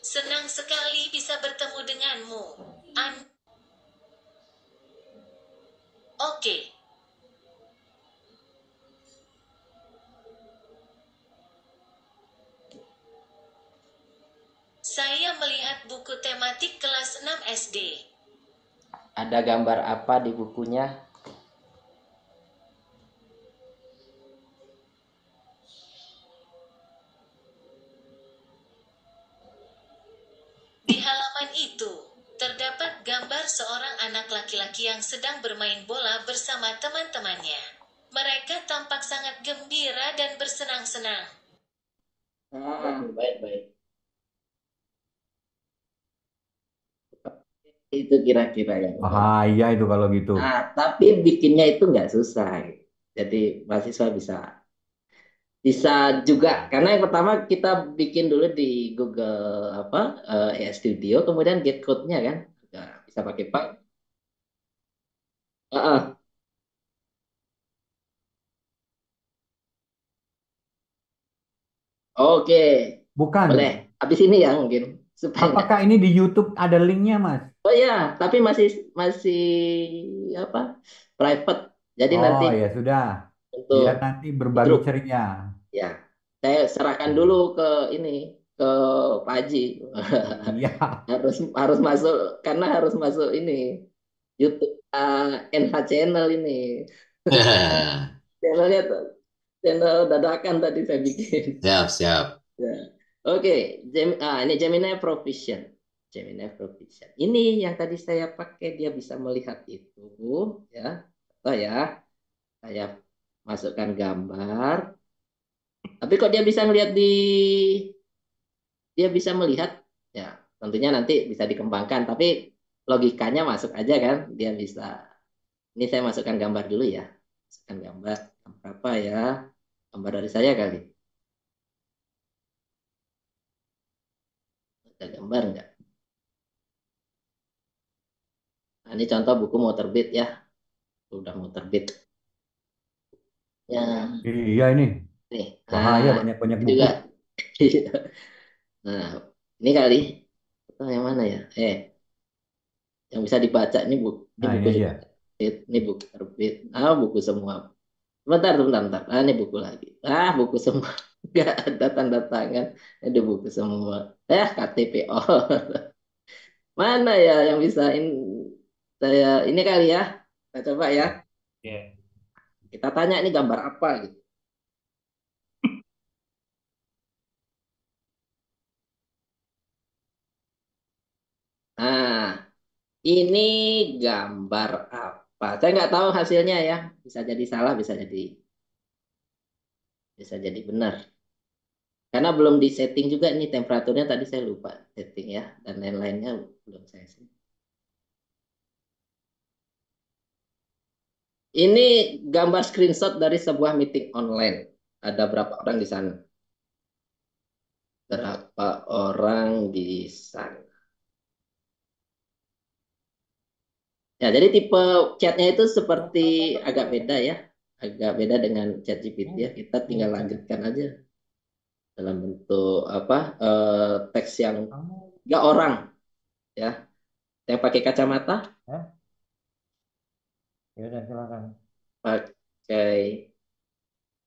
Senang sekali bisa bertemu denganmu. Oke. Saya melihat buku tematik kelas 6 SD. Ada gambar apa di bukunya? Di halaman itu, terdapat gambar seorang anak laki-laki yang sedang bermain bola bersama teman-temannya. Mereka tampak sangat gembira dan bersenang-senang. Baik. Itu kira-kira ya. Bahaya itu kalau gitu. Nah, tapi bikinnya itu nggak susah. Jadi mahasiswa bisa juga, karena yang pertama kita bikin dulu di Google Studio, kemudian get code-nya kan. Nah, bisa pakai Python. Oke, Bukan. boleh. Habis ini ya mungkin supaya Apakah ini di YouTube ada linknya, Mas? Oh ya, tapi masih masih apa? Private. Jadi nanti Oh ya sudah. untuk Biar nanti di berbagi grup ceria. ya. Saya serahkan dulu ke ini ke Pak Haji. Iya. harus masuk karena harus masuk ini YouTube NH Channel ini. Channelnya tuh channel dadakan tadi saya bikin. Siap. Ya. Oke, ini Gemini Provision. Gemini Provision. Ini yang tadi saya pakai, dia bisa melihat itu, ya. Oh ya, saya masukkan gambar. Tapi kok dia bisa dia bisa melihat, ya. Tentunya nanti bisa dikembangkan. Tapi logikanya masuk aja kan, dia bisa. Ini saya masukkan gambar dulu ya. Masukkan gambar apa ya? Gambar dari saya kali. Ada gambar nggak? Nah, ini contoh buku mau terbit ya. Udah mau terbit. Ya, Iya ini. nih. Bahaya Nah, banyak-banyak ini buku. juga. Nah, ini kali. Atau yang mana ya? Yang bisa dibaca ini buku. Ini Nah ini buku aja. juga terbit. Ini buku terbit. Buku semua. Bentar. Ini buku lagi. Buku semua. Nggak ada tanda tangan. Ini buku semua. KTP. Oh, mana ya yang bisa saya ini kali ya. Kita coba ya. Kita tanya ini gambar apa gitu. Nah, ini gambar apa? Saya nggak tahu hasilnya ya. Bisa jadi salah, bisa jadi benar. Karena belum di setting juga nih temperaturnya, tadi saya lupa setting ya, dan lain-lainnya belum saya setting. Ini gambar screenshot dari sebuah meeting online. Ada berapa orang di sana? Berapa orang di sana? Ya, jadi tipe chatnya itu seperti agak beda ya. Agak beda dengan chat GPT ya. Kita tinggal lanjutkan aja dalam bentuk teks yang 3 orang ya. Yang pakai kacamata, Ya udah silakan. pakai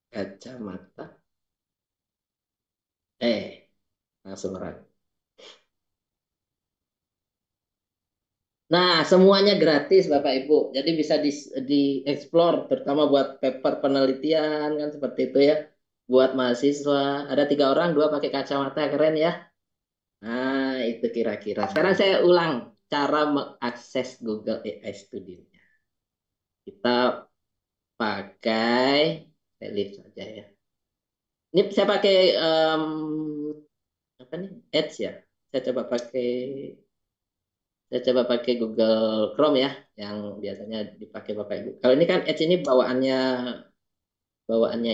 kacamata. Langsung run. Nah, semuanya gratis Bapak Ibu. Jadi bisa di-explore, terutama buat paper penelitian kan seperti itu ya. Buat mahasiswa, ada 3 orang, 2 pakai kacamata, keren ya. Nah, itu kira-kira. Sekarang saya ulang cara mengakses Google AI Studio-nya. Kita pakai, saya lihat saja ya. Ini saya pakai apa nih? Edge ya. Saya coba pakai saya coba pakai Google Chrome ya, yang biasanya dipakai Bapak Ibu. Kalau ini kan Edge ini bawaannya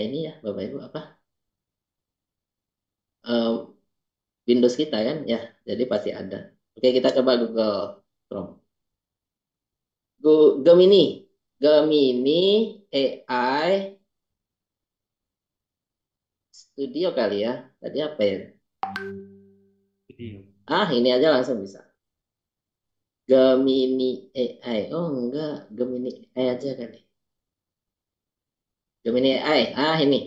ini ya, Bapak Ibu apa? Eh, Windows kita kan ya, jadi pasti ada. Oke, kita coba Google Chrome. Gemini, Gemini AI Studio kali ya. Tadi apa ya? Video. Ini aja langsung bisa. Gemini AI. Oh enggak, Gemini AI aja kali. Gemini AI. Ini.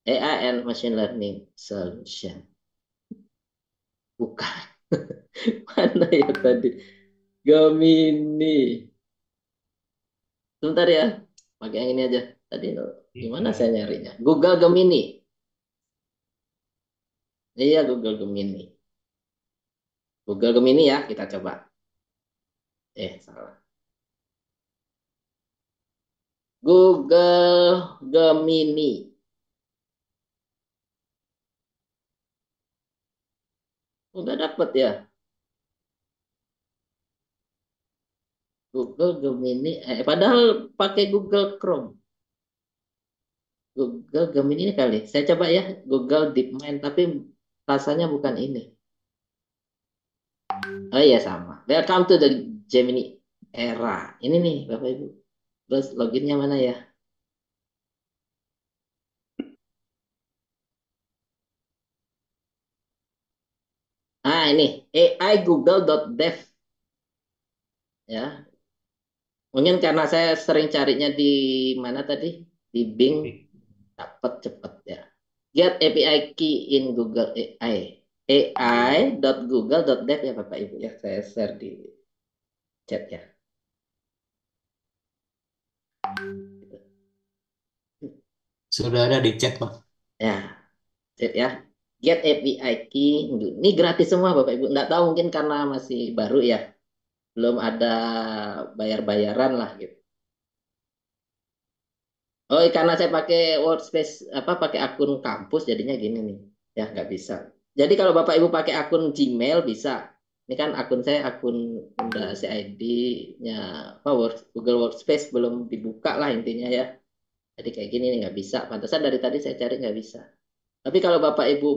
AI and Machine Learning Solution. Bukan. Mana ya tadi? Gemini. Sebentar ya. Pakai yang ini aja. Tadi gimana saya nyarinya? Google Gemini. Iya, Google Gemini. Google Gemini ya, kita coba. Salah. Google Gemini. Udah dapet ya. Google Gemini. Padahal pakai Google Chrome. Google Gemini kali. Saya coba ya. Google DeepMind. Tapi rasanya bukan ini. Oh iya sama. Welcome to the Gemini era. Ini nih Bapak Ibu. Terus loginnya mana ya? Ini AI-google.dev ya. Mungkin karena saya sering carinya di mana tadi? Di Bing, dapat cepet ya. Get API key in Google AI. AI.google.dev ya Bapak Ibu ya. Saya share di chat ya. Sudah ada di chat, Pak. Ya, chat ya. Get API key. Ini gratis semua Bapak Ibu. Nggak tahu mungkin karena masih baru ya. Belum ada bayar-bayaran lah gitu. Oh, karena saya pakai workspace pakai akun kampus jadinya gini nih. Ya, nggak bisa. Jadi kalau Bapak Ibu pakai akun Gmail bisa. Ini kan akun saya akun udah CID-nya Google Workspace belum dibuka lah intinya ya. Jadi kayak gini nih nggak bisa. Pantesan dari tadi saya cari nggak bisa. Tapi kalau Bapak Ibu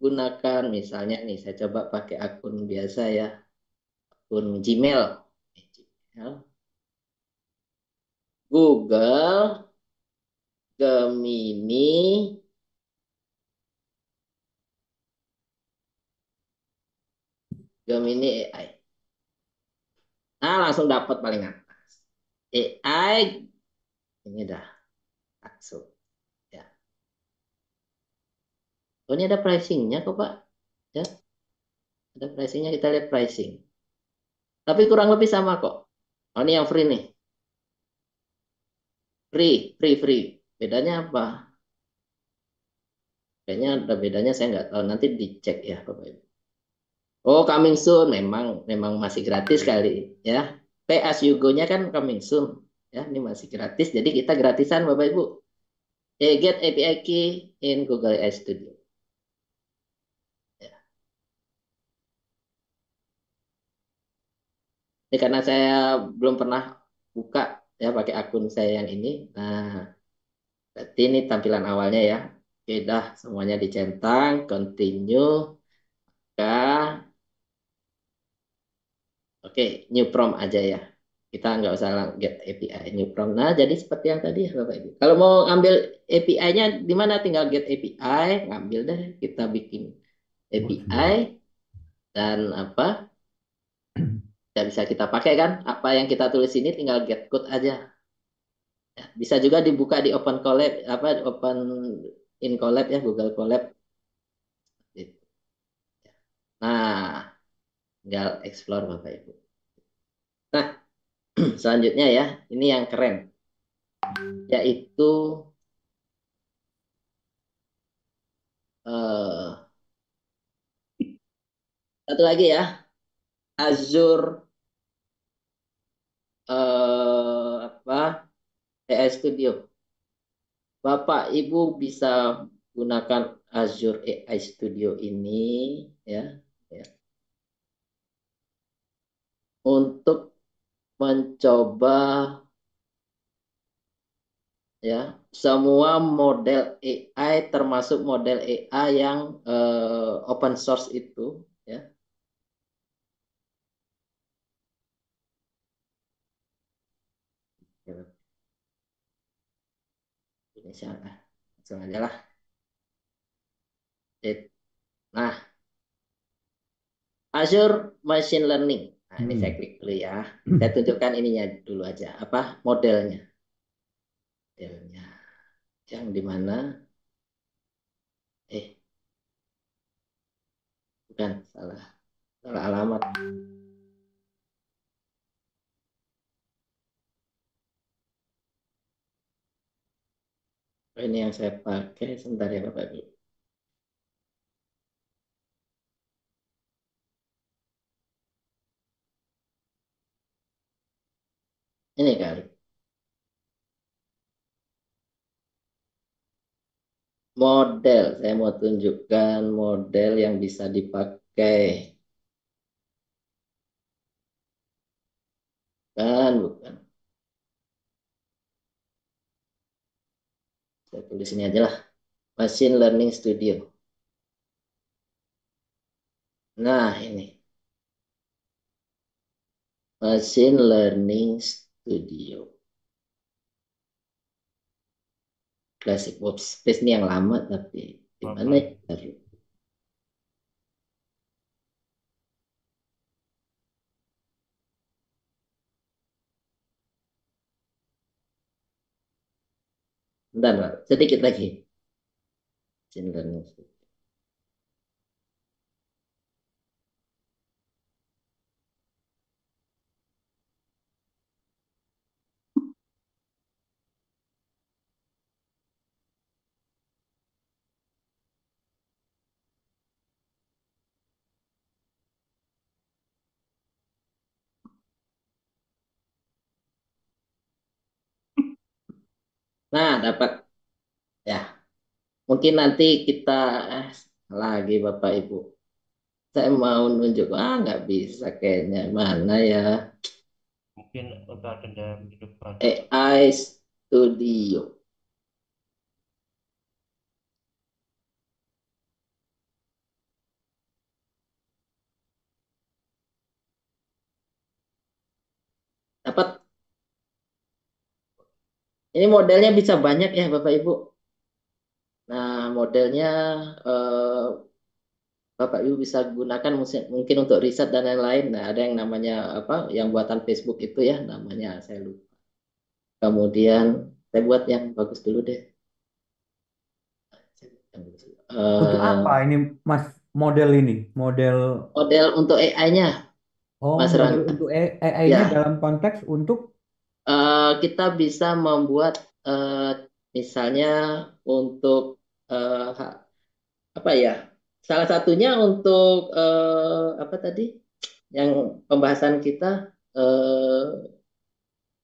gunakan misalnya nih saya coba pakai akun biasa ya. Akun Gmail. Google Gemini AI. Langsung dapat paling atas. AI ini dah langsung ya. Oh, ini ada pricingnya kok Pak. Ya, ada pricingnya, kita lihat pricing. Tapi kurang lebih sama kok. Oh, ini yang free nih. Free. Bedanya apa? Kayaknya ada bedanya, saya nggak tahu. Nanti dicek ya Bapak Ibu. Oh, coming soon. Memang masih gratis kali ya. Pay as you go-nya kan coming soon. Ya, ini masih gratis. Jadi kita gratisan Bapak Ibu. Get API key in Google AI Studio. Ya. Ini karena saya belum pernah buka ya pakai akun saya yang ini. Nah, berarti ini tampilan awalnya ya. Oke, dah semuanya dicentang, continue, oke, new prompt aja ya. Kita nggak usah get API, new prompt. Nah, jadi seperti yang tadi ya Bapak Ibu. Kalau mau ambil API-nya di mana tinggal get API, ngambil deh. Kita bikin API dan bisa kita pakai kan? Apa yang kita tulis ini tinggal get code aja. Ya, bisa juga dibuka di Open Collab, Open in Collab ya, Google Collab. Nah, tinggal explore Bapak Ibu. Nah, selanjutnya ya, ini yang keren, yaitu satu lagi ya, Azure AI Studio. Bapak Ibu bisa gunakan Azure AI Studio ini ya, ya untuk mencoba ya semua model AI termasuk model AI yang open source itu ya. Indonesia lah, langsung aja lah. Nah, Azure Machine Learning. Nah, ini saya klik dulu ya. Saya tunjukkan ininya dulu aja. Apa modelnya? Modelnya yang di mana? Bukan, salah alamat. Ini yang saya pakai. Sebentar ya Bapak Ibu. Ini kali. Model. Saya mau tunjukkan model yang bisa dipakai. Bukan. Saya tulis ini aja lah. Machine Learning Studio. Nah, ini. Machine Learning Studio. Classic Workspace ini yang lama, tapi gimana ya? Bentar, Pak. Sedikit lagi. Machine Learning Studio. Nah, dapat ya. Mungkin nanti kita lagi Bapak Ibu. Saya mau nunjuk, nggak bisa kayaknya. Mana ya? Mungkin untuk agenda minggu depan. AI Studio. Dapat. Ini modelnya bisa banyak ya Bapak Ibu. Nah, modelnya Bapak Ibu bisa gunakan mungkin untuk riset dan lain-lain. Nah, ada yang namanya apa? Yang buatan Facebook itu ya, namanya saya lupa. Kemudian saya buat yang bagus dulu deh. Untuk apa ini Mas model ini? Model untuk AI-nya. Oh, Mas model Rangga. untuk AI-nya Ya. dalam konteks untuk kita bisa membuat misalnya untuk apa ya? Salah satunya untuk apa tadi? Yang pembahasan kita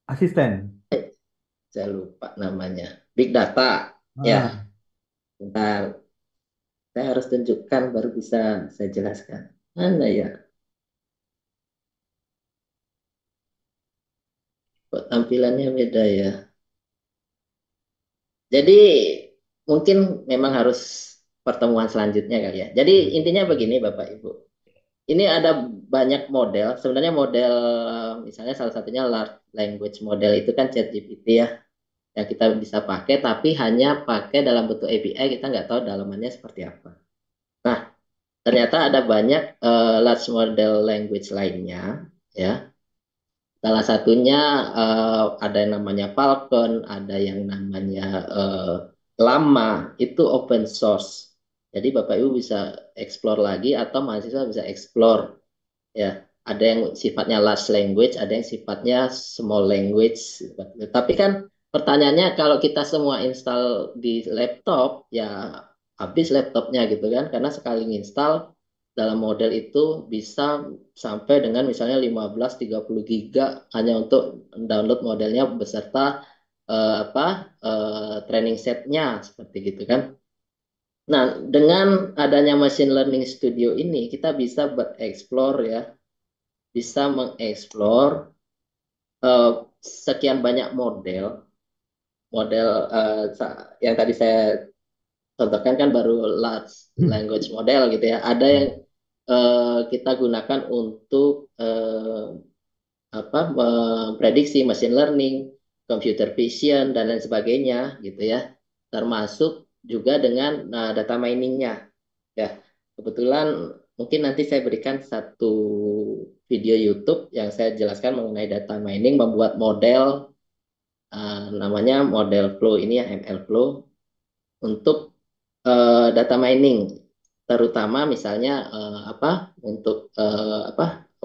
asisten. Saya lupa namanya. Big data. Ya. Bentar. Saya harus tunjukkan baru bisa saya jelaskan. Mana ya? Kok tampilannya beda ya? Jadi mungkin memang harus pertemuan selanjutnya kali ya. Jadi intinya begini Bapak Ibu. Ini ada banyak model. Sebenarnya model misalnya salah satunya large language model itu kan ChatGPT ya. Yang kita bisa pakai tapi hanya pakai dalam bentuk API, kita nggak tahu dalamannya seperti apa. Nah, ternyata ada banyak large model language lainnya ya. Salah satunya ada yang namanya Falcon, ada yang namanya Llama, itu open source. Jadi Bapak Ibu bisa explore lagi atau mahasiswa bisa explore ya. Ada yang sifatnya large language, ada yang sifatnya small language. Tapi kan pertanyaannya kalau kita semua install di laptop ya habis laptopnya gitu kan, karena sekali install dalam model itu bisa sampai dengan misalnya 15-30 giga hanya untuk download modelnya beserta training setnya seperti gitu kan. Nah, dengan adanya Machine Learning Studio ini, kita bisa bereksplor ya, bisa mengeksplor sekian banyak model, yang tadi saya contohkan kan baru large language model gitu ya. Ada yang kita gunakan untuk memprediksi machine learning, computer vision dan lain sebagainya gitu ya. Termasuk juga dengan data miningnya. Ya, kebetulan mungkin nanti saya berikan satu video YouTube yang saya jelaskan mengenai data mining, membuat model namanya model flow ini ya, ML flow untuk data mining, terutama misalnya untuk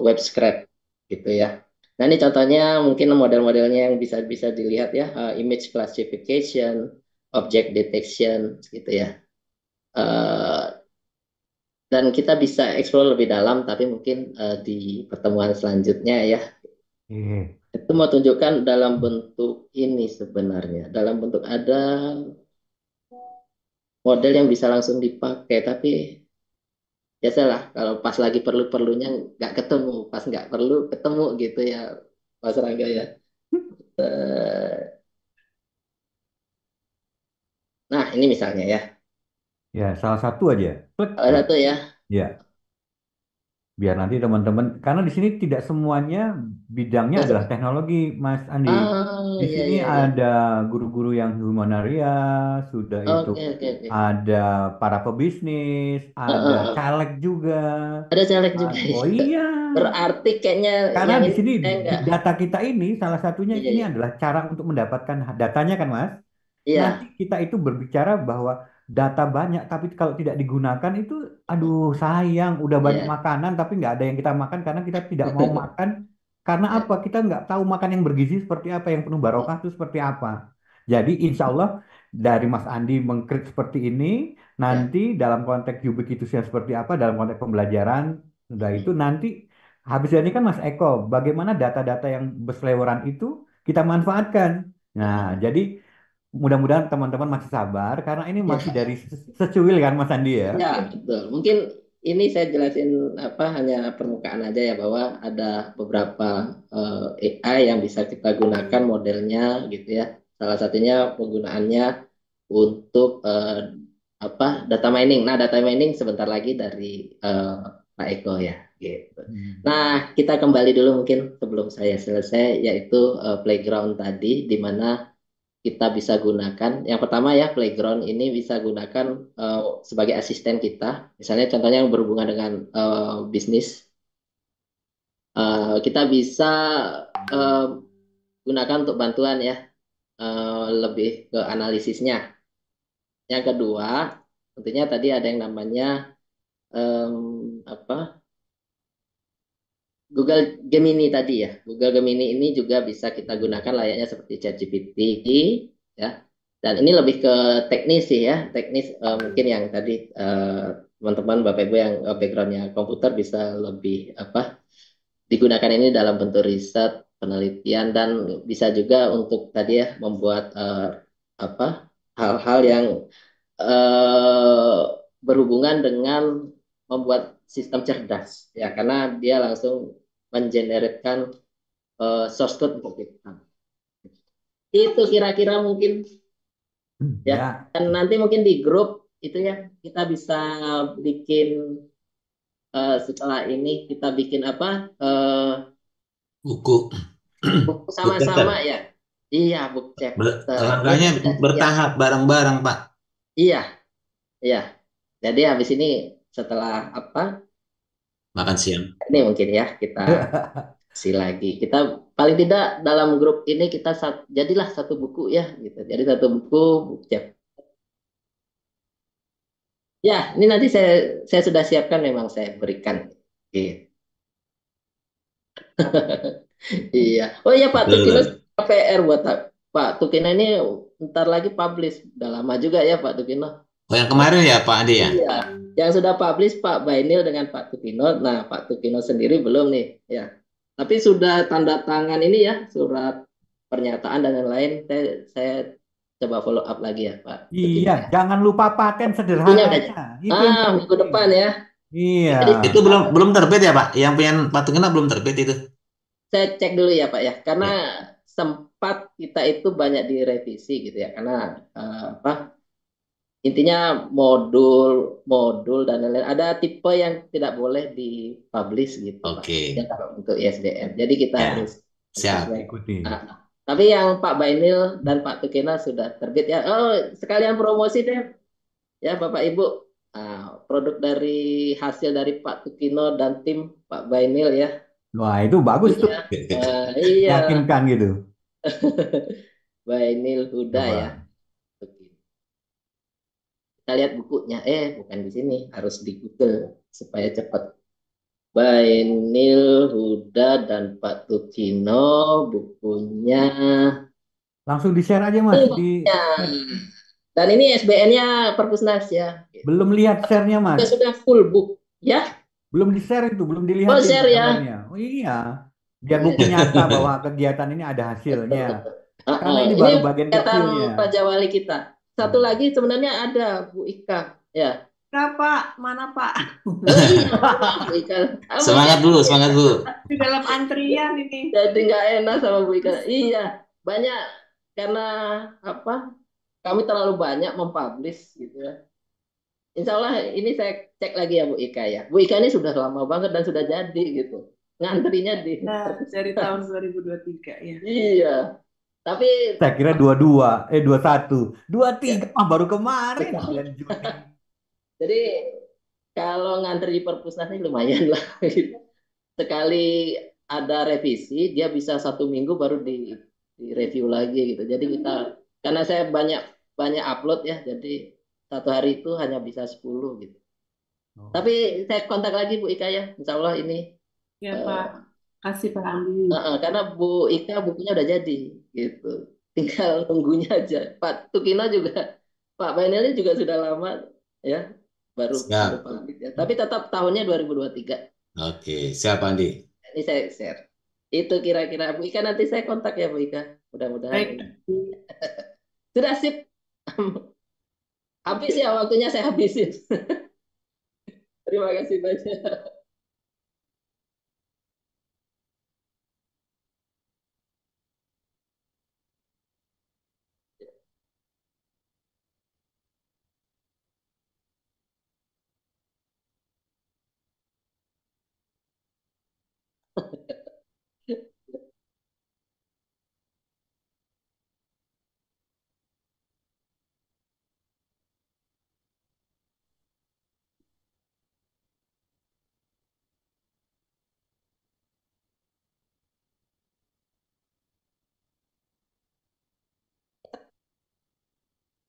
web scrape gitu ya. Nah ini contohnya mungkin model-modelnya yang bisa bisa dilihat ya, image classification, object detection gitu ya. Dan kita bisa explore lebih dalam, tapi mungkin di pertemuan selanjutnya ya. Itu mau tunjukkan dalam bentuk ini sebenarnya, dalam bentuk ada model yang bisa langsung dipakai, tapi biasalah kalau pas lagi perlu-perlunya nggak ketemu, pas nggak perlu ketemu gitu ya, Mas Rangga ya. Nah ini misalnya ya. Ya, salah satu aja. Klik. Salah satu ya. Ya, biar nanti teman-teman, karena di sini tidak semuanya bidangnya adalah teknologi, Mas Andi. Di Iya, sini iya, iya. ada guru-guru yang humanaria, sudah itu Oke. ada para pebisnis, ada caleg juga. Ada caleg juga. Oh iya. Berarti kayaknya Karena yang di ini sini enggak. data kita ini salah satunya Iya, ini iya. adalah cara untuk mendapatkan datanya kan, Mas? Iya. Nanti kita itu berbicara bahwa data banyak, tapi kalau tidak digunakan itu, aduh sayang, udah banyak Iya. makanan, tapi nggak ada yang kita makan karena kita tidak mau makan. Karena apa? Kita nggak tahu makan yang bergizi seperti apa, yang penuh barokah itu seperti apa. Jadi insya Allah dari Mas Andi mengkrik seperti ini, nanti dalam konteks ubiquitousnya seperti apa, dalam konteks pembelajaran, udah itu nanti habis ini kan Mas Eko, bagaimana data-data yang berseliweran itu kita manfaatkan. Nah, jadi mudah-mudahan teman-teman masih sabar karena ini masih dari secuil kan Mas Andi ya. Ya, betul. Mungkin ini saya jelasin hanya permukaan aja ya, bahwa ada beberapa AI yang bisa kita gunakan modelnya gitu ya. Salah satunya penggunaannya untuk data mining. Nah, data mining sebentar lagi dari Pak Eko ya gitu. Nah, kita kembali dulu mungkin sebelum saya selesai, yaitu playground tadi di mana kita bisa gunakan. Yang pertama ya, playground ini bisa gunakan sebagai asisten kita. Misalnya contohnya yang berhubungan dengan bisnis. Kita bisa gunakan untuk bantuan ya, lebih ke analisisnya. Yang kedua, tentunya tadi ada yang namanya Google Gemini tadi ya. Google Gemini ini juga bisa kita gunakan layaknya seperti ChatGPT ya. Dan ini lebih ke teknis sih ya, teknis mungkin yang tadi teman-teman Bapak Ibu yang backgroundnya komputer bisa lebih digunakan ini dalam bentuk riset, penelitian, dan bisa juga untuk tadi ya membuat hal-hal yang berhubungan dengan membuat sistem cerdas ya, karena dia langsung mengenerate source code untuk kita. Itu kira-kira mungkin ya. Dan nanti mungkin di grup itu ya kita bisa bikin setelah ini kita bikin buku sama-sama ya. Iya, book chapter. Langkahnya bertahap bareng-bareng, Pak. Iya. Jadi habis ini setelah makan siang. Ini mungkin ya kita kasih lagi. Kita paling tidak dalam grup ini kita jadilah satu buku ya gitu. Jadi satu buku chapter. Ya, ini nanti saya sudah siapkan, memang saya berikan. Iya. Oh iya Pak Tukino, PR buat Pak Tukino ini ntar lagi publish. Udah lama juga ya Pak Tukino. Oh yang kemarin ya Pak Andi ya? Iya. Yang sudah publish Pak Bainil dengan Pak Tukino. Nah Pak Tukino sendiri belum nih ya. Tapi sudah tanda tangan ini ya, surat pernyataan dan lain-lain. Saya coba follow up lagi ya Pak Iya, Tukino ya. jangan lupa paten Bukunya udah sederhananya. Itu yang minggu penting. depan ya. Iya. Jadi Itu belum belum terbit ya, Pak? Yang pengen patungnya belum terbit itu. saya cek dulu ya Pak ya, karena Ya. sempat kita itu banyak direvisi gitu ya, karena apa intinya modul dan lain-lain. Ada tipe yang tidak boleh dipublish gitu Pak. Ya Oke. kalau untuk ISDN. Jadi kita Ya. harus Siap. sesuai. Ikuti. Tapi yang Pak Bainil dan Pak Tukina sudah terbit ya. Oh, sekalian promosi deh ya Bapak Ibu. Produk dari hasil dari Pak Tukino dan tim Pak Bainil ya. Wah, itu bagus tuh. Iya. Meyakinkan gitu. Bainil Huda ya. Coba. Kita lihat bukunya. Bukan di sini, harus di Google supaya cepat. Bainil Huda dan Pak Tukino bukunya. Langsung di-share aja, Mas. Dan ini SBN-nya Perpusnas ya. Belum lihat share-nya, Mas. Sudah full book ya. Belum di-share itu, belum dilihat share ya. Oh iya. Biar buku nyata bahwa kegiatan ini ada hasilnya. Karena ini baru bagian kecilnya. Raja Wali kita. Satu lagi sebenarnya ada Bu Ika ya. Pak, mana Pak? Bu Ika. Semangat dulu, semangat dulu. Di dalam antrian ini. Jadi nggak enak sama Bu Ika. Iya, banyak karena apa? Kami terlalu banyak mempublish gitu ya. Insya Allah ini saya cek lagi ya Bu Ika ya. Bu Ika ini sudah lama banget dan sudah jadi gitu. Ngantrinya di dari tahun 2023 ya. Iya. Tapi saya kira 21. 23 mah baru kemarin bulan Juni. Jadi kalau ngantri di Perpusnas ini lumayan lah. Sekali ada revisi, dia bisa 1 minggu baru di review lagi gitu. Jadi kita karena saya banyak upload ya, jadi 1 hari itu hanya bisa 10 gitu. Tapi saya kontak lagi Bu Ika ya, Insya Allah ini. Ya Pak, kasih Pak Andi. Karena Bu Ika bukunya udah jadi gitu. Tinggal nunggunya aja. Pak Tukino juga, Pak Bainili juga sudah lama ya, baru publik ya. Tapi tetap tahunnya 2023. Oke, siap Andi. Ini saya share. Itu kira-kira Bu Ika, nanti saya kontak ya Bu Ika. Mudah-mudahan. Sudah sip. Habis ya waktunya, saya habisin. Terima kasih banyak.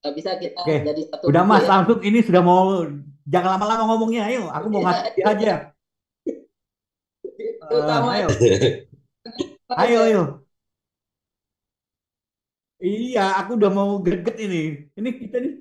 Bisa kita jadi satu. Udah Mas, langsung ini sudah mau, jangan lama-lama ngomongnya. Ayo, aku mau ngasih aja. Ayo. Ayo. Iya, aku udah mau greget ini. Ini kita nih.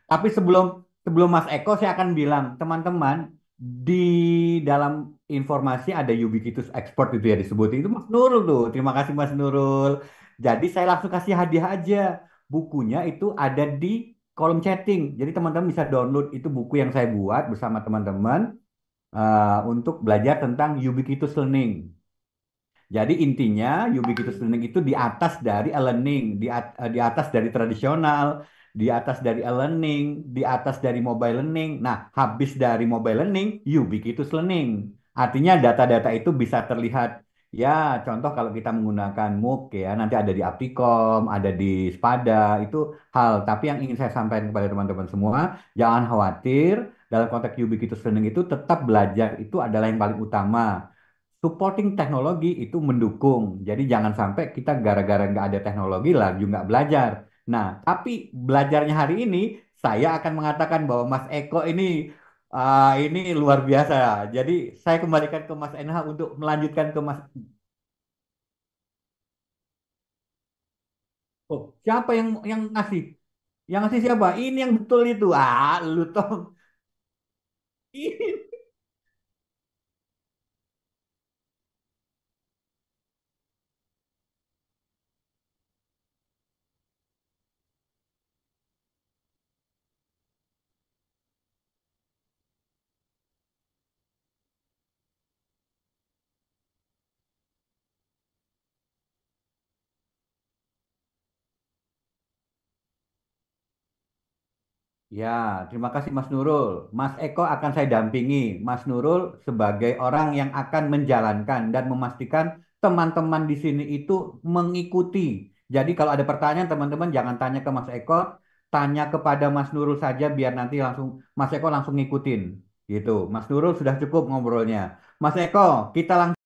Tapi sebelum Mas Eko, saya akan bilang, teman-teman, di dalam informasi ada ubiquitous export itu ya disebut. Itu Mas Nurul tuh. Terima kasih Mas Nurul. Jadi saya langsung kasih hadiah aja. Bukunya itu ada di kolom chatting. Jadi teman-teman bisa download itu buku yang saya buat bersama teman-teman untuk belajar tentang ubiquitous learning. Jadi intinya ubiquitous learning itu di atas dari e-learning, di atas dari tradisional, di atas dari e-learning, di atas dari mobile learning. Nah, habis dari mobile learning, ubiquitous learning. Artinya data-data itu bisa terlihat. Ya, contoh kalau kita menggunakan MOOC ya, nanti ada di Aptikom, ada di Spada, itu hal. Tapi yang ingin saya sampaikan kepada teman-teman semua, jangan khawatir, dalam konteks ubiquitous learning itu tetap belajar itu adalah yang paling utama. Supporting teknologi itu mendukung. Jadi jangan sampai kita gara-gara nggak ada teknologi lagi nggak belajar. Nah, tapi belajarnya hari ini saya akan mengatakan bahwa Mas Eko ini luar biasa. Jadi saya kembalikan ke Mas NH untuk melanjutkan ke Mas. Oh, siapa yang ngasih? Yang ngasih siapa? Ini yang betul itu. Lu toh. Ya, terima kasih Mas Nurul. Mas Eko akan saya dampingi. Mas Nurul sebagai orang yang akan menjalankan dan memastikan teman-teman di sini itu mengikuti. Jadi kalau ada pertanyaan teman-teman jangan tanya ke Mas Eko, tanya kepada Mas Nurul saja biar nanti langsung Mas Eko langsung ngikutin. Gitu. Mas Nurul sudah cukup ngobrolnya. Mas Eko, kita langsung